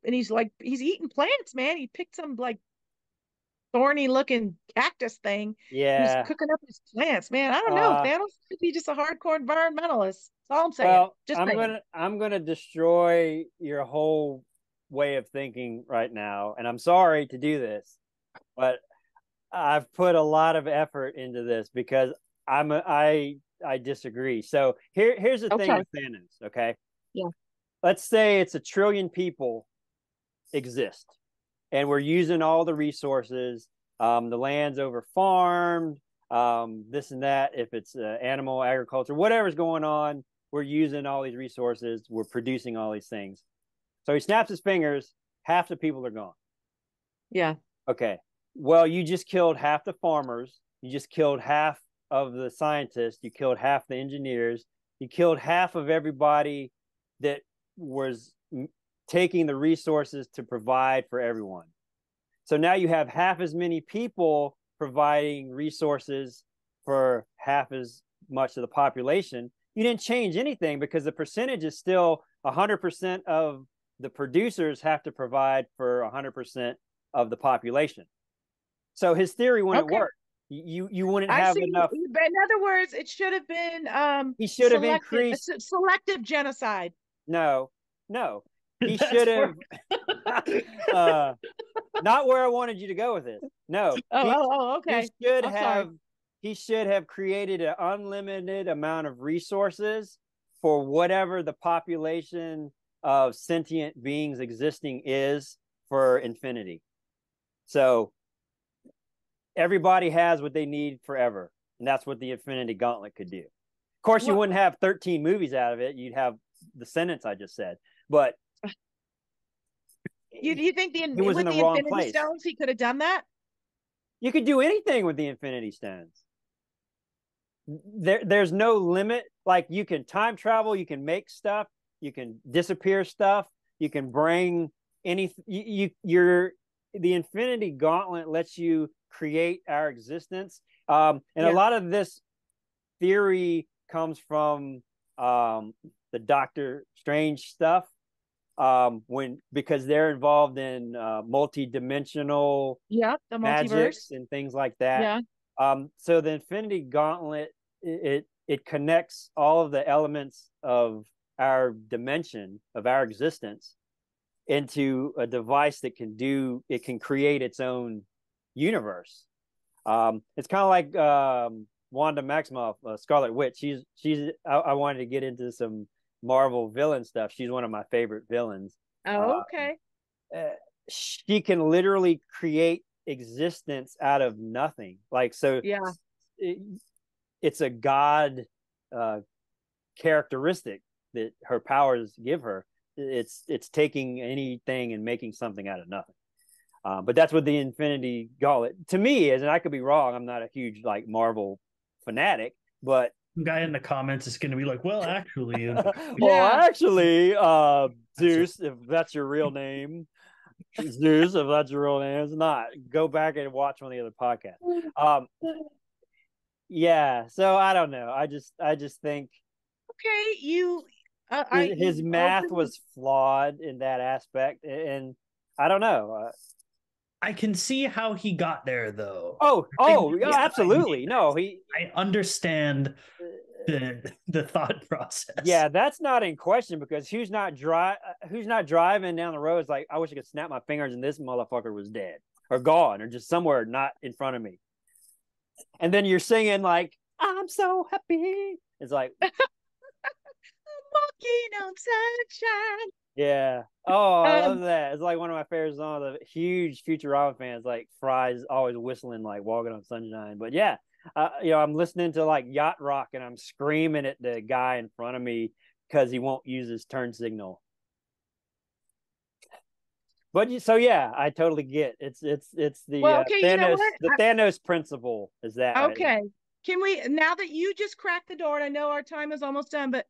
and he's eating plants, man. He picked some like thorny looking cactus thing. He's Yeah. cooking up his plants, man. I don't know. Uh, Thanos could be just a hardcore environmentalist. That's all I'm saying. well, Just I'm saying. gonna I'm gonna destroy your whole way of thinking right now, and I'm sorry to do this, but I've put a lot of effort into this because I disagree. So here's the thing Okay. with Thanos, okay? Yeah. Let's say it's 1 trillion people exist, and we're using all the resources. The land's over farmed, this and that. If it's animal agriculture, whatever's going on, we're using all these resources. We're producing all these things. So he snaps his fingers. Half the people are gone. Yeah. Okay. Well, you just killed half the farmers. You just killed half of the scientists. You killed half the engineers. You killed half of everybody that was taking the resources to provide for everyone. So now you have half as many people providing resources for half as much of the population. You didn't change anything because the percentage is still 100% of the producers have to provide for 100% of the population. So his theory wouldn't Okay. work. You wouldn't I have see. enough. In other words, it should have been He should have increased. selective genocide. No, no. He That's should for have. uh, not where I wanted you to go with this. No, Okay. he should I'm sorry. have. He should have created an unlimited amount of resources for whatever the population of sentient beings existing is for infinity. So everybody has what they need forever, and that's what the Infinity Gauntlet could do. Of course, you wouldn't have 13 movies out of it. You'd have the sentence I just said, but you think he was with in the the wrong Infinity place. Stones he could have done that? You could do anything with the Infinity Stones. There's no limit. Like, you can time travel, you can make stuff, you can disappear stuff, you can bring anything. The Infinity Gauntlet lets you create our existence. And a lot of this theory comes from the Doctor Strange stuff, because they're involved in multi-dimensional the magics multiverse and things like that. So the Infinity Gauntlet, it connects all of the elements of our dimension, of our existence, into a device that can create its own universe. It's kind of like Wanda Maximoff, Scarlet Witch. I wanted to get into some Marvel villain stuff. She's one of my favorite villains. Okay. She can literally create existence out of nothing. Like, so it's a god characteristic that her powers give her. It's taking anything and making something out of nothing. But that's what the Infinity Gauntlet to me is, and I could be wrong. I'm not a huge like Marvel fanatic, but guy in the comments is going to be like, well, actually, Zeus, if that's your real name, Zeus, if that's your real name, it's not. Go back and watch one of the other podcasts. So I don't know. I just think his math was flawed in that aspect, and I don't know. I can see how he got there, though. Absolutely. I understand the thought process. Yeah, that's not in question, because who's not driving down the road is like, I wish I could snap my fingers and this motherfucker was dead or gone or just somewhere not in front of me. And then you're singing like, I'm so happy. It's like, I'm walking on sunshine. Yeah. Oh, I love that. It's like one of my favorite songs. The huge Futurama fans, like Fry's always whistling like Walking on Sunshine. But yeah, I'm listening to like Yacht Rock and I'm screaming at the guy in front of me because he won't use his turn signal. But I totally get it's the Thanos, the Thanos principle is that. Okay. Can we, now that you just cracked the door, and I know our time is almost done, but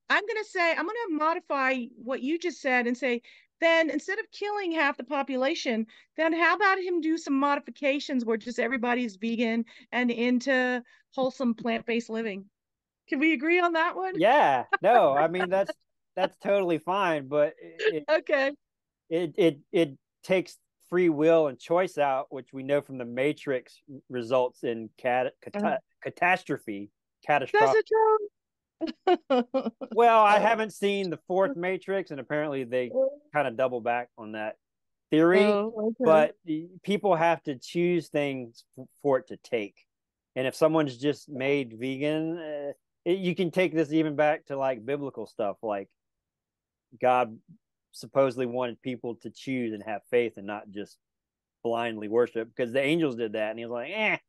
I'm going to modify what you just said and say, then instead of killing half the population, then how about him do some modifications where just everybody's vegan and into wholesome plant-based living? Can we agree on that one? Yeah, no, I mean, that's totally fine, but it takes free will and choice out, which we know from the Matrix results in catastrophe. Does it, Joe? Well, I haven't seen the fourth Matrix, and apparently they kind of double back on that theory. But people have to choose things for it to take. And if someone's just made vegan, you can take this even back to like biblical stuff. Like, God supposedly wanted people to choose and have faith and not just blindly worship, because the angels did that. And he was like,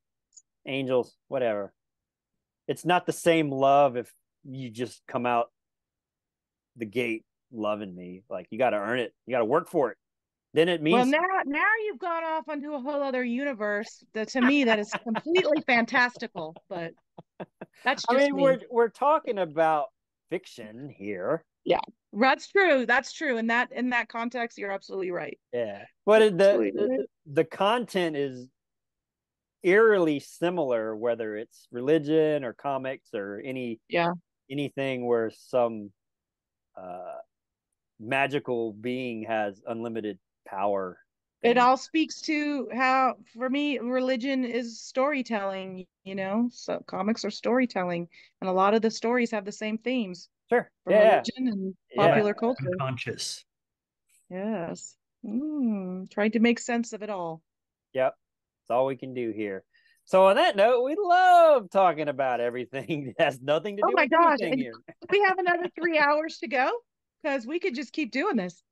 angels, whatever. It's not the same love if you just come out the gate loving me. Like, you got to earn it. You got to work for it. Then it means. Well, now you've gone off onto a whole other universe that, to me, that is completely fantastical. But that's just me. We're talking about fiction here. Yeah, that's true. That's true. In that context, you're absolutely right. Yeah, but the content is eerily similar, whether it's religion or comics or anything where some magical being has unlimited power. It all speaks to how, for me, religion is storytelling, so comics are storytelling, and a lot of the stories have the same themes. Sure. Religion and popular culture. Unconscious. Yes. Trying to make sense of it all. Yep. That's all we can do here. So on that note, we love talking about everything that has nothing to do with anything here. We have another 3 hours to go, because we could just keep doing this.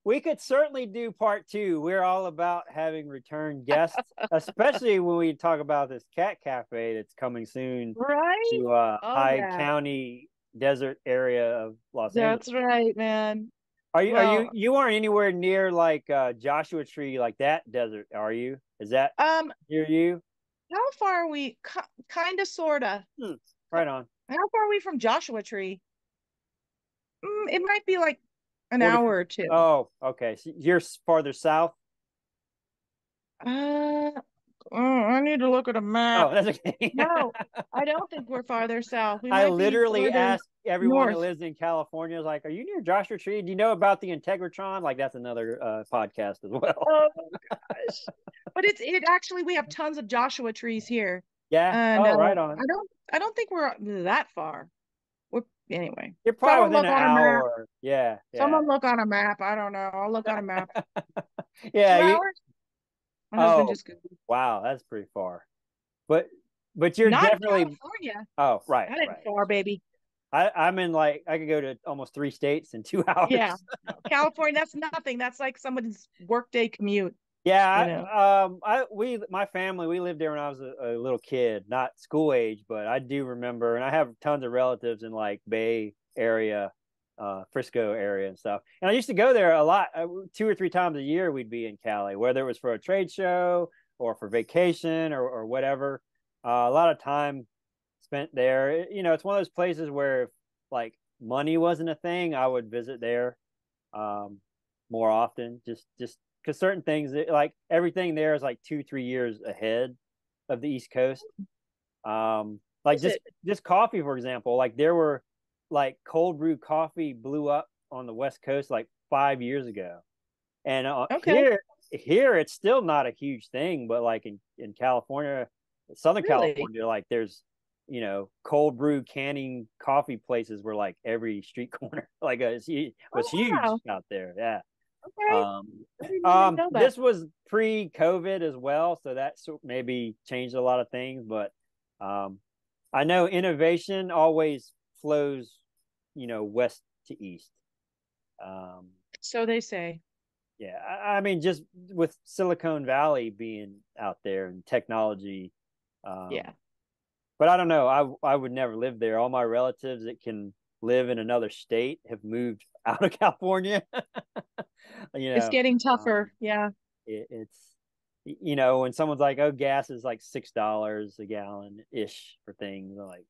We could certainly do part 2. We're all about having return guests, especially when we talk about this cat cafe that's coming soon Right? to Oh Hyde yeah. County desert area of Los Angeles. That's right, man. Are Well, you aren't anywhere near like Joshua Tree, like that desert, are you? Is that um, near you? how far are we? Kind of, sorta. Hmm, right on. How far are we from Joshua Tree? It might be like an 40. hour or two. Oh, okay. So you're farther south. Uh, I need to look at a map. Oh, that's okay. No, I don't think we're farther south. We I might be literally farther asked everyone that north. lives in California, like, "Are you near Joshua Tree? Do you know about the Integratron?" Like, that's another podcast as well. Oh gosh. But it actually, we have tons of Joshua trees here. Yeah. And Oh, right on. I don't think we're that far. We're anyway. You're probably Someone within look an on a map. hour. Yeah. Yeah. Someone look on a map. I don't know. I'll look on a map. Yeah. 2 hours? My husband Oh, just Googled. wow. That's pretty far. But you're Not in definitely. California. Oh, right. That ain't Right. far, baby. I'm in, like, I could go to almost 3 states in 2 hours. Yeah. No, California, that's nothing. That's like somebody's workday commute, you Yeah, know. my family, we lived there when I was a little kid, not school age, but I do remember, and I have tons of relatives in like Bay Area, Frisco area and stuff. And I used to go there a lot, 2 or 3 times a year. We'd be in Cali, whether it was for a trade show or for vacation or whatever. A lot of time spent there. You know, it's one of those places where if like money wasn't a thing, I would visit there um, more often. Just because certain things, like everything there is like 2 3 years ahead of the East Coast. Like Is it? just coffee, for example. Like there were like cold brew coffee blew up on the West Coast like 5 years ago, and Okay. here it's still not a huge thing, but like in California, Southern Really? California, like there's cold brew canning coffee places were like every street corner. Like it was Oh huge wow. out there. Yeah. Okay. Um, I didn't even know that. this was pre-COVID as well, so that maybe changed a lot of things. But um, I know innovation always flows, west to east. Um, So they say. yeah, I mean, just with Silicon Valley being out there and technology, um, Yeah. but I don't know. I would never live there. All my relatives that can live in another state have moved out of California. you It's know, getting um, tougher. Yeah. it's when someone's like, "Oh, gas is like $6 a gallon ish for things," I'm like,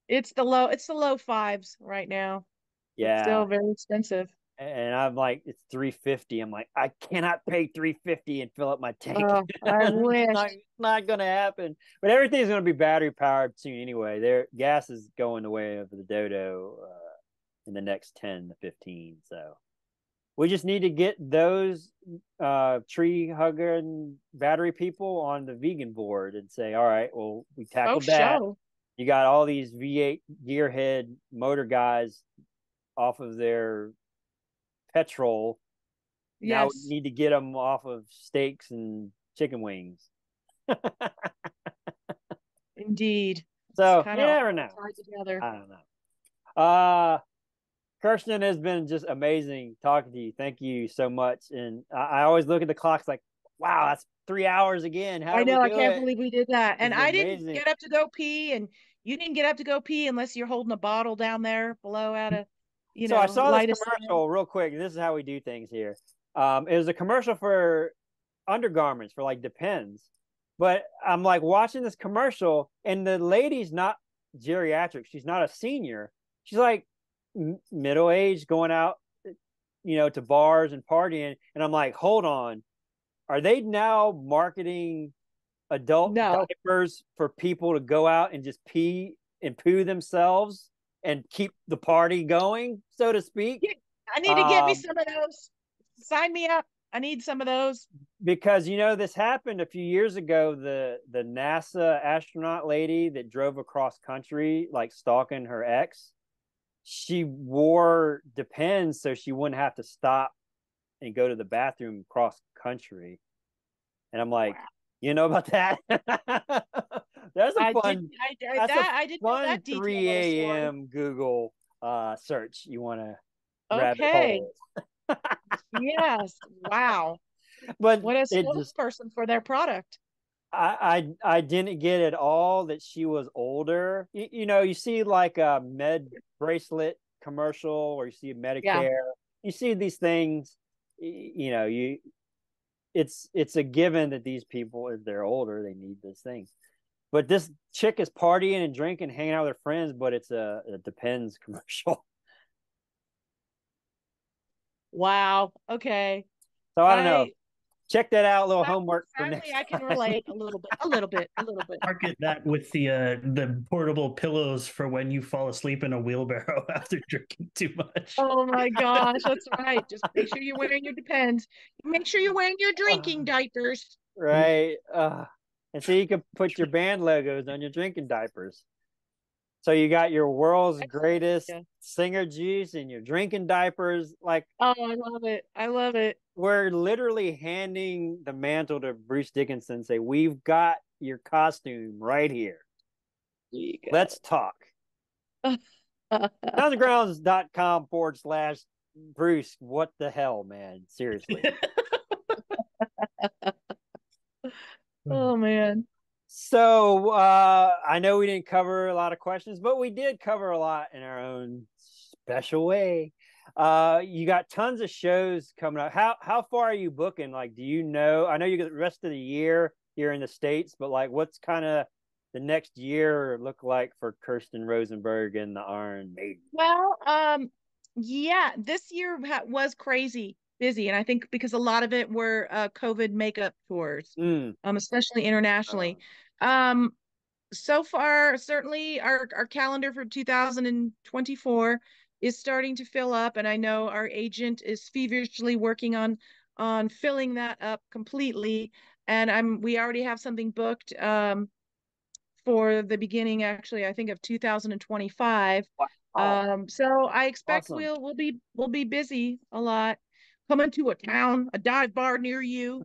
It's the low fives right now. It's yeah. still very expensive. And I'm like, it's 350. I'm like, I cannot pay 350 and fill up my tank. Oh, I wish. It's not gonna happen. But everything's gonna be battery powered soon anyway. Their gas is going the way of the dodo in the next 10 to 15. So we just need to get those tree hugging battery people on the vegan board and say, all right, well, we Oh, tackled that. show. You got all these V8 gearhead motor guys off of their petrol. Now we Yes, need to get them off of steaks and chicken wings. indeed. It's So kind you of never all know. tied together. I don't know. Kirsten, has been just amazing talking to you. Thank you so much. And I always look at the clocks like, wow, that's 3 hours again. How I did we know, I do can't it? believe we did that. This And is I didn't amazing. get up to go pee, and you didn't get up to go pee unless you're holding a bottle down there below at a, So I saw this light a sign. commercial real quick. This is how we do things here. It was a commercial for undergarments for like Depends. But I'm like watching this commercial, and the lady's not geriatric. She's not a senior. She's like middle aged, going out, to bars and partying. And I'm like, hold on, are they now marketing adult No. diapers for people to go out and just pee and poo themselves and keep the party going, so to speak? I need to get me Um, some of those. Sign me up. I need some of those. because this happened a few years ago. The NASA astronaut lady that drove across country, like stalking her ex, she wore Depends so she wouldn't have to stop and go to the bathroom cross country. And I'm like, Wow. you know about that? That's a fun. That's a I didn't know fun that detail 3 of the story. a.m. Google search. You want to rabbit Okay. holes. Yes. Wow. But What a it just spokesperson for their product. I didn't get at all that she was older. You know, you see like a med bracelet commercial, or you see Yeah. Medicare. You see these things. You know, it's a given that these people, if they're older, they need this thing. But this chick is partying and drinking, hanging out with her friends, but it's a Depends commercial. Wow. Okay. So I don't know. I Check that out. A little homework for sadly next I can time. relate a little bit, a little bit, a little bit. Market that with the portable pillows for when you fall asleep in a wheelbarrow after drinking too much. Oh my gosh, that's right. Just make sure you're wearing your Depends. Make sure you're wearing your drinking diapers. Right. And so you can put your band logos on your drinking diapers. So you got your world's greatest Yeah. singer juice and your drinking diapers. Like, Oh, I love it. I love it. we're literally handing the mantle to Bruce Dickinson and say, we've got your costume right here. Let's talk. Soundsandgrounds.com/Bruce. What the hell, man? Seriously. Oh man. So I know we didn't cover a lot of questions, but we did cover a lot in our own special way. You got tons of shows coming up. How far are you booking? Like, do you know? I know you got the rest of the year here in the States, but like, what's kind of the next year look like for Kirsten Rosenberg and the Iron Maiden? Well, yeah, this year was crazy busy, and I think because a lot of it were COVID makeup tours, especially internationally. Um, so far, certainly our calendar for 2024 is starting to fill up, and I know our agent is feverishly working on filling that up completely. And we already have something booked for the beginning, actually, I think of 2025. Wow. So I expect Awesome. we'll be busy a lot. Coming to a dive bar near you.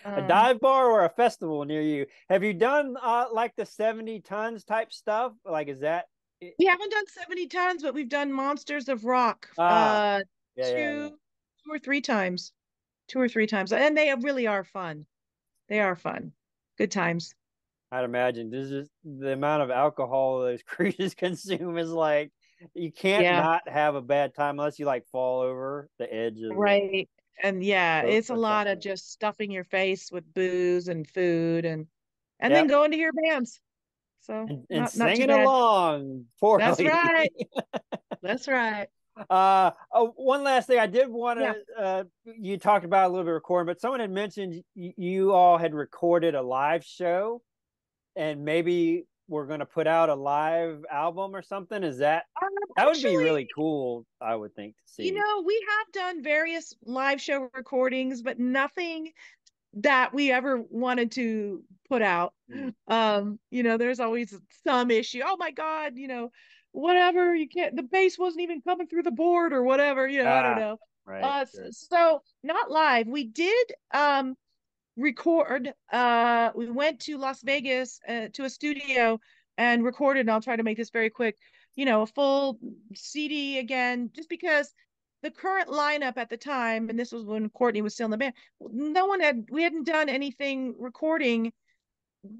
A dive bar or a festival near you? Have you done like the 70 tons type stuff? Like, is that We haven't done 70 tons, but we've done Monsters of Rock yeah, yeah. two or three times. Two or three times. And they really are fun. They are fun. Good times. I'd imagine this is the amount of alcohol those creatures consume is like, you can't Yeah, not have a bad time unless you like fall over the edge of the right. And yeah, boat it's a or lot of something. just stuffing your face with booze and food and then Yep. going to hear bands. So And not too singing bad. along That's poorly. right. That's right. Oh, one last thing I did want Yeah. to you talked about a little bit of recording, but someone had mentioned you all had recorded a live show, and maybe we're going to put out a live album or something. Is that would be Actually, really cool, I would think, to you see. know, we have done various live show recordings, but nothing that we ever wanted to put out. You know, there's always some issue. Oh my God, you know, whatever, you can't, the bass wasn't even coming through the board or whatever, you know, I don't Ah, know. right, sure. So not live. We did record, we went to Las Vegas to a studio and recorded, and I'll try to make this very quick, you know, a full CD again, just because the current lineup at the time, and this was when Courtney was still in the band, we hadn't done anything recording.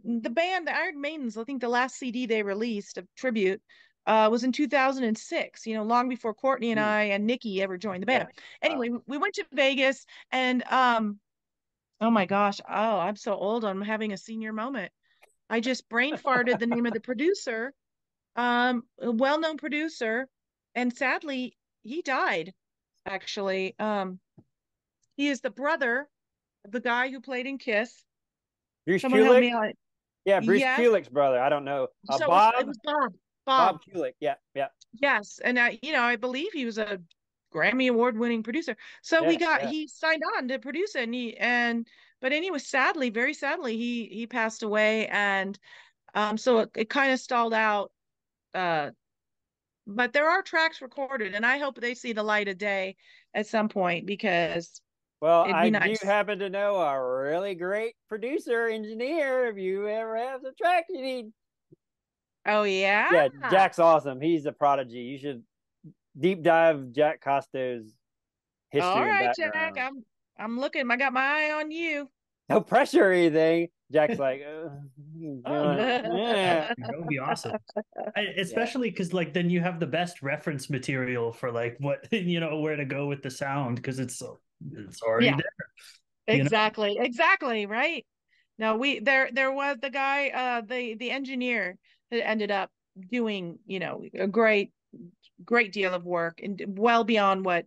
The band, the Iron Maidens, I think the last CD they released of tribute was in 2006, you know, long before Courtney and Hmm. I and Nikki ever joined the Yeah. band. Wow. Anyway, we went to Vegas and oh my gosh, oh, I'm so old. I'm having a senior moment. I just brain farted the name of the producer, a well-known producer, and sadly, he died, actually. He is the brother of the guy who played in Kiss. Bruce Someone help Kulick? me out. Yeah, Bruce Yes. Kulick's brother. I don't know. So it Bob was Bob. Bob Bob. Kulick. Yeah, yeah, Yes. And you know, I believe he was a Grammy Award winning producer. So yeah, yeah. he signed on to produce it, but anyway, sadly, very sadly, he passed away, and so it kind of stalled out. Uh, but there are tracks recorded, and I hope they see the light of day at some point because Well, it'd be I do nice. happen to know a really great producer engineer. If you ever have the track you need, Oh yeah. yeah, Jack's awesome. He's a prodigy. You should deep dive Jack Costo's All history and right, Jack. background. I'm looking. I got my eye on you. No pressure or anything. Jack's like, Oh no, yeah. that would be awesome. Yeah. Especially because like then you have the best reference material for like what where to go with the sound because it's already Yeah, there. exactly, right. No, there was the guy, the engineer that ended up doing, a great deal of work and well beyond what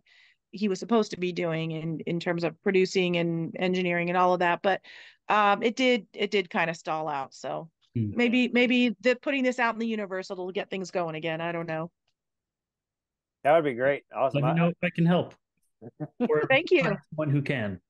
he was supposed to be doing in terms of producing and engineering and all of that. But it did kind of stall out. So Hmm. maybe putting this out in the universe will get things going again. I don't know. That would be great. Awesome. Let me know if I can help or Thank you. find someone who can.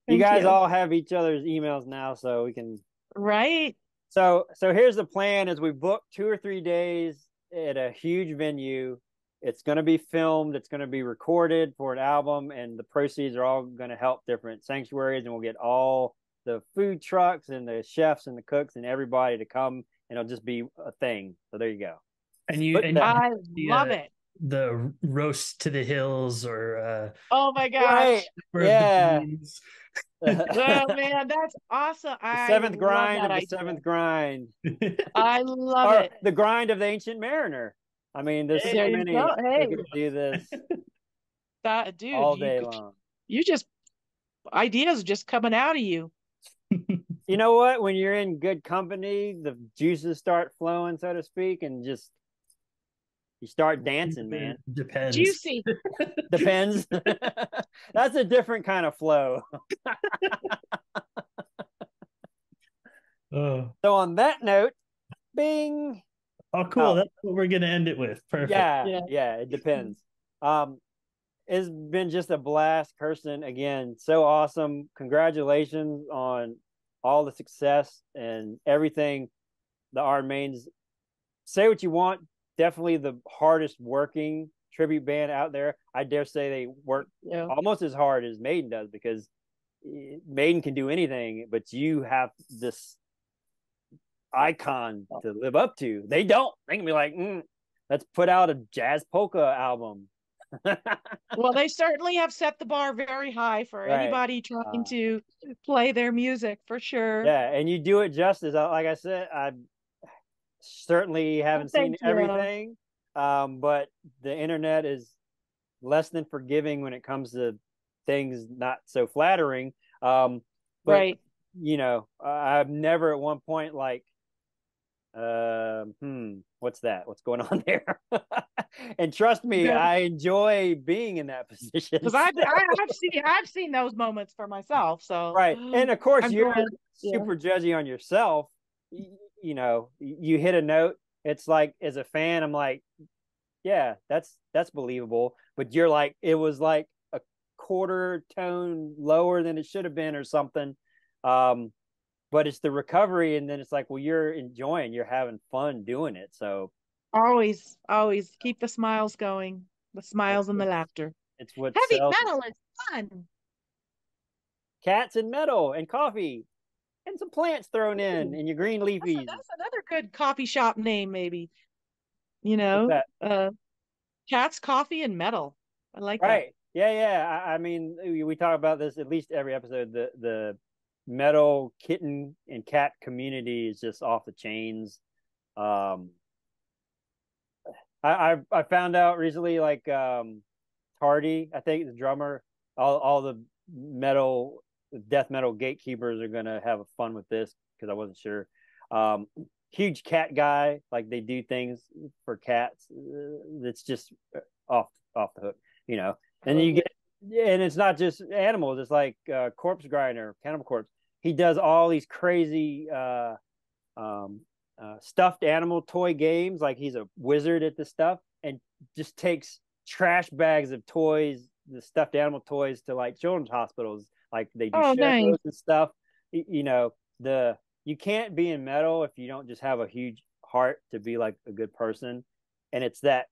You Thank guys you. all have each other's emails now, so we can. Right. So here's the plan: is we book 2 or 3 days at a huge venue. It's going to be filmed. It's going to be recorded for an album, and the proceeds are all going to help different sanctuaries, and we'll get all the food trucks and the chefs and the cooks and everybody to come, and it'll just be a thing. So there you go. And you Put and that you I the love it. the roast to the hills or Oh my right. gosh. the Yeah. beans. Oh man, that's awesome. The I seventh love grind that of the idea. seventh grind, I love or it. the grind of the ancient mariner. I mean, there's so There you many. go. We Hey, could do this that dude, all day long. you just ideas just coming out of you. You know what? When you're in good company, the juices start flowing, so to speak, and just you start dancing, man. Depends. Juicy. Depends. That's a different kind of flow. Oh, So on that note, bing. oh, cool. Oh, That's what we're gonna end it with. Perfect. yeah, Yeah. yeah, it depends. Um, it's been just a blast, Kirsten. Again, so awesome. Congratulations on all the success and everything. The Iron Maidens, say what you want, definitely the hardest working tribute band out there. I dare say they work Yeah. almost as hard as Maiden does, because Maiden can do anything, but you have this icon to live up to. They don't. They can be like, let's put out a jazz polka album. Well, they certainly have set the bar very high for Right. anybody trying to play their music, for sure. Yeah, and you do it justice. Like I said, I certainly Well, haven't seen thank you. everything, but the internet is less than forgiving when it comes to things not so flattering. But Right. I've never at one point like, what's that? What's going on there? And trust me, I enjoy being in that position. Because I've seen those moments for myself. So Right. And of course, I'm you're glad. Yeah. super judgy on yourself. You hit a note. It's like, as a fan, I'm like, yeah, that's believable. But you're like, it was like a quarter tone lower than it should have been or something. But it's the recovery, and then it's like, well, you're having fun doing it. So Always keep the smiles going, the smiles and the it's, laughter. it's what Heavy sells. metal is fun. Cats and metal and coffee and some plants thrown in Ooh, and your green leafies. that's another good coffee shop name, maybe. What's that? Cats, coffee, and metal. I like that. Right. Yeah, yeah. I mean, we talk about this at least every episode. The metal kitten and cat community is just off the chains. Um, I found out recently, like, Tardy, I think the drummer, all the death metal gatekeepers are gonna have fun with this, because I wasn't sure. Um, Huge cat guy, like they do things for cats. That's just off the hook, you know. And then you get, and it's not just animals. It's like Corpse Grinder, Cannibal Corpse. He does all these crazy stuffed animal toy games. Like, he's a wizard at this stuff, and just takes trash bags of toys, the stuffed animal toys, to like children's hospitals. Like, they do Oh, nice. shows and stuff. You can't be in metal if you don't just have a huge heart to be like a good person. And it's that,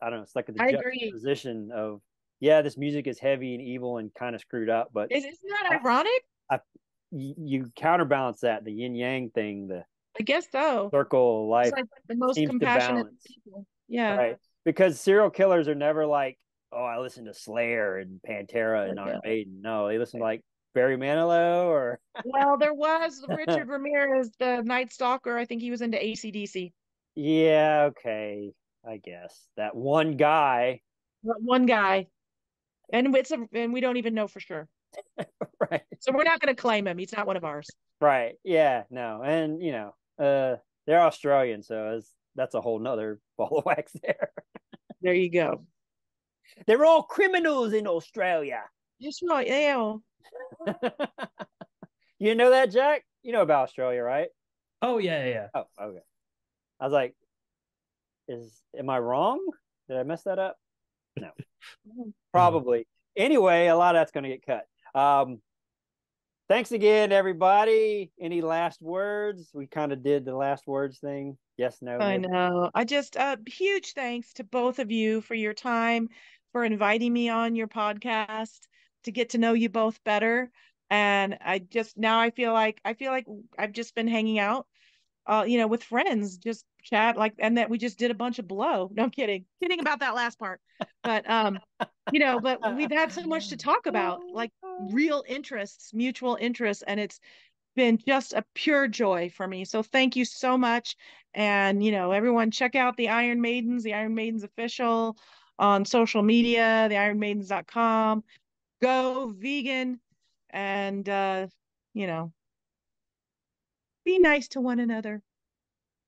I don't know, it's like the I agree. juxtaposition of, yeah, this music is heavy and evil and kind of screwed up, but Isn't that ironic? you counterbalance that, the yin yang thing, the I guess so. circle of It's life like the most seems to compassionate balance. people. Yeah. Right. because serial killers are never like, oh, I listen to Slayer and Pantera and Iron Maiden. No, they listen to like Barry Manilow or. Well, there was Richard Ramirez, the Night Stalker. I think he was into AC/DC. Yeah, okay. I guess that one guy. One guy, and and we don't even know for sure. Right. So we're not going to claim him. He's not one of ours. Right. Yeah. No. And they're Australian, so that's a whole nother ball of wax there. There you go. They're all criminals in Australia. That's right. Yeah. You know that, Jack? You know about Australia, right? Oh yeah. Oh, okay. I was like, am I wrong? Did I mess that up? No. Probably. Anyway, a lot of that's going to get cut. Thanks again, everybody. Any last words? We kind of did the last words thing. Yes, no. I maybe. know. I just huge thanks to both of you for your time, for inviting me on your podcast to get to know you both better. And I feel like I've just been hanging out with friends, just chat and that we just did a bunch of blow. No, I'm kidding. Kidding about that last part. But but we've had so much to talk about, like real interests, mutual interests, and it's been just a pure joy for me. So thank you so much. And everyone check out the Iron Maidens official on social media, the ironmaidens.com. Go vegan and be nice to one another.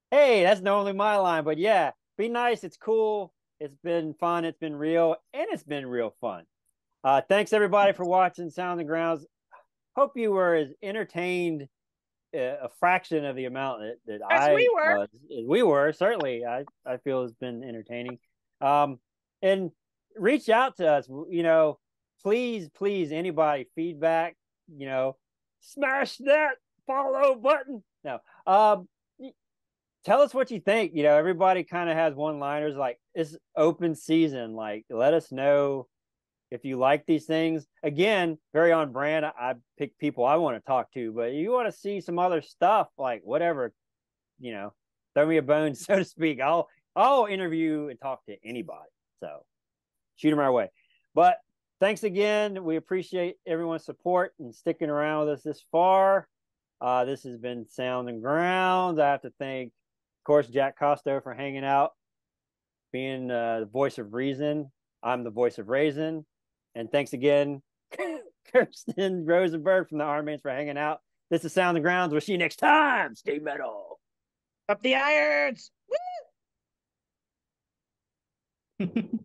Hey, that's not only my line, but yeah, be nice. It's cool. It's been fun. It's been real, and it's been real fun. Thanks everybody for watching Sound the Grounds. Hope you were as entertained a fraction of the amount that As I we were. was. We were certainly. I feel it's been entertaining. And reach out to us. Please, anybody feedback. Smash that follow button. No. Tell us what you think. Everybody kind of has one-liners. Like, it's open season. Like, let us know if you like these things. Again, very on brand. I pick people I want to talk to, but you want to see some other stuff, like whatever, throw me a bone, so to speak. I'll interview and talk to anybody. So shoot them our way. But thanks again. We appreciate everyone's support and sticking around with us this far. This has been Sound and Grounds. I have to thank, of course, Jack Costo for hanging out, being the voice of reason. I'm the voice of raisin. And thanks again, Kirsten Rosenberg from the Iron Maidens, for hanging out. This is Sound the Grounds. We'll see you next time. Stay metal. Up the irons. Woo!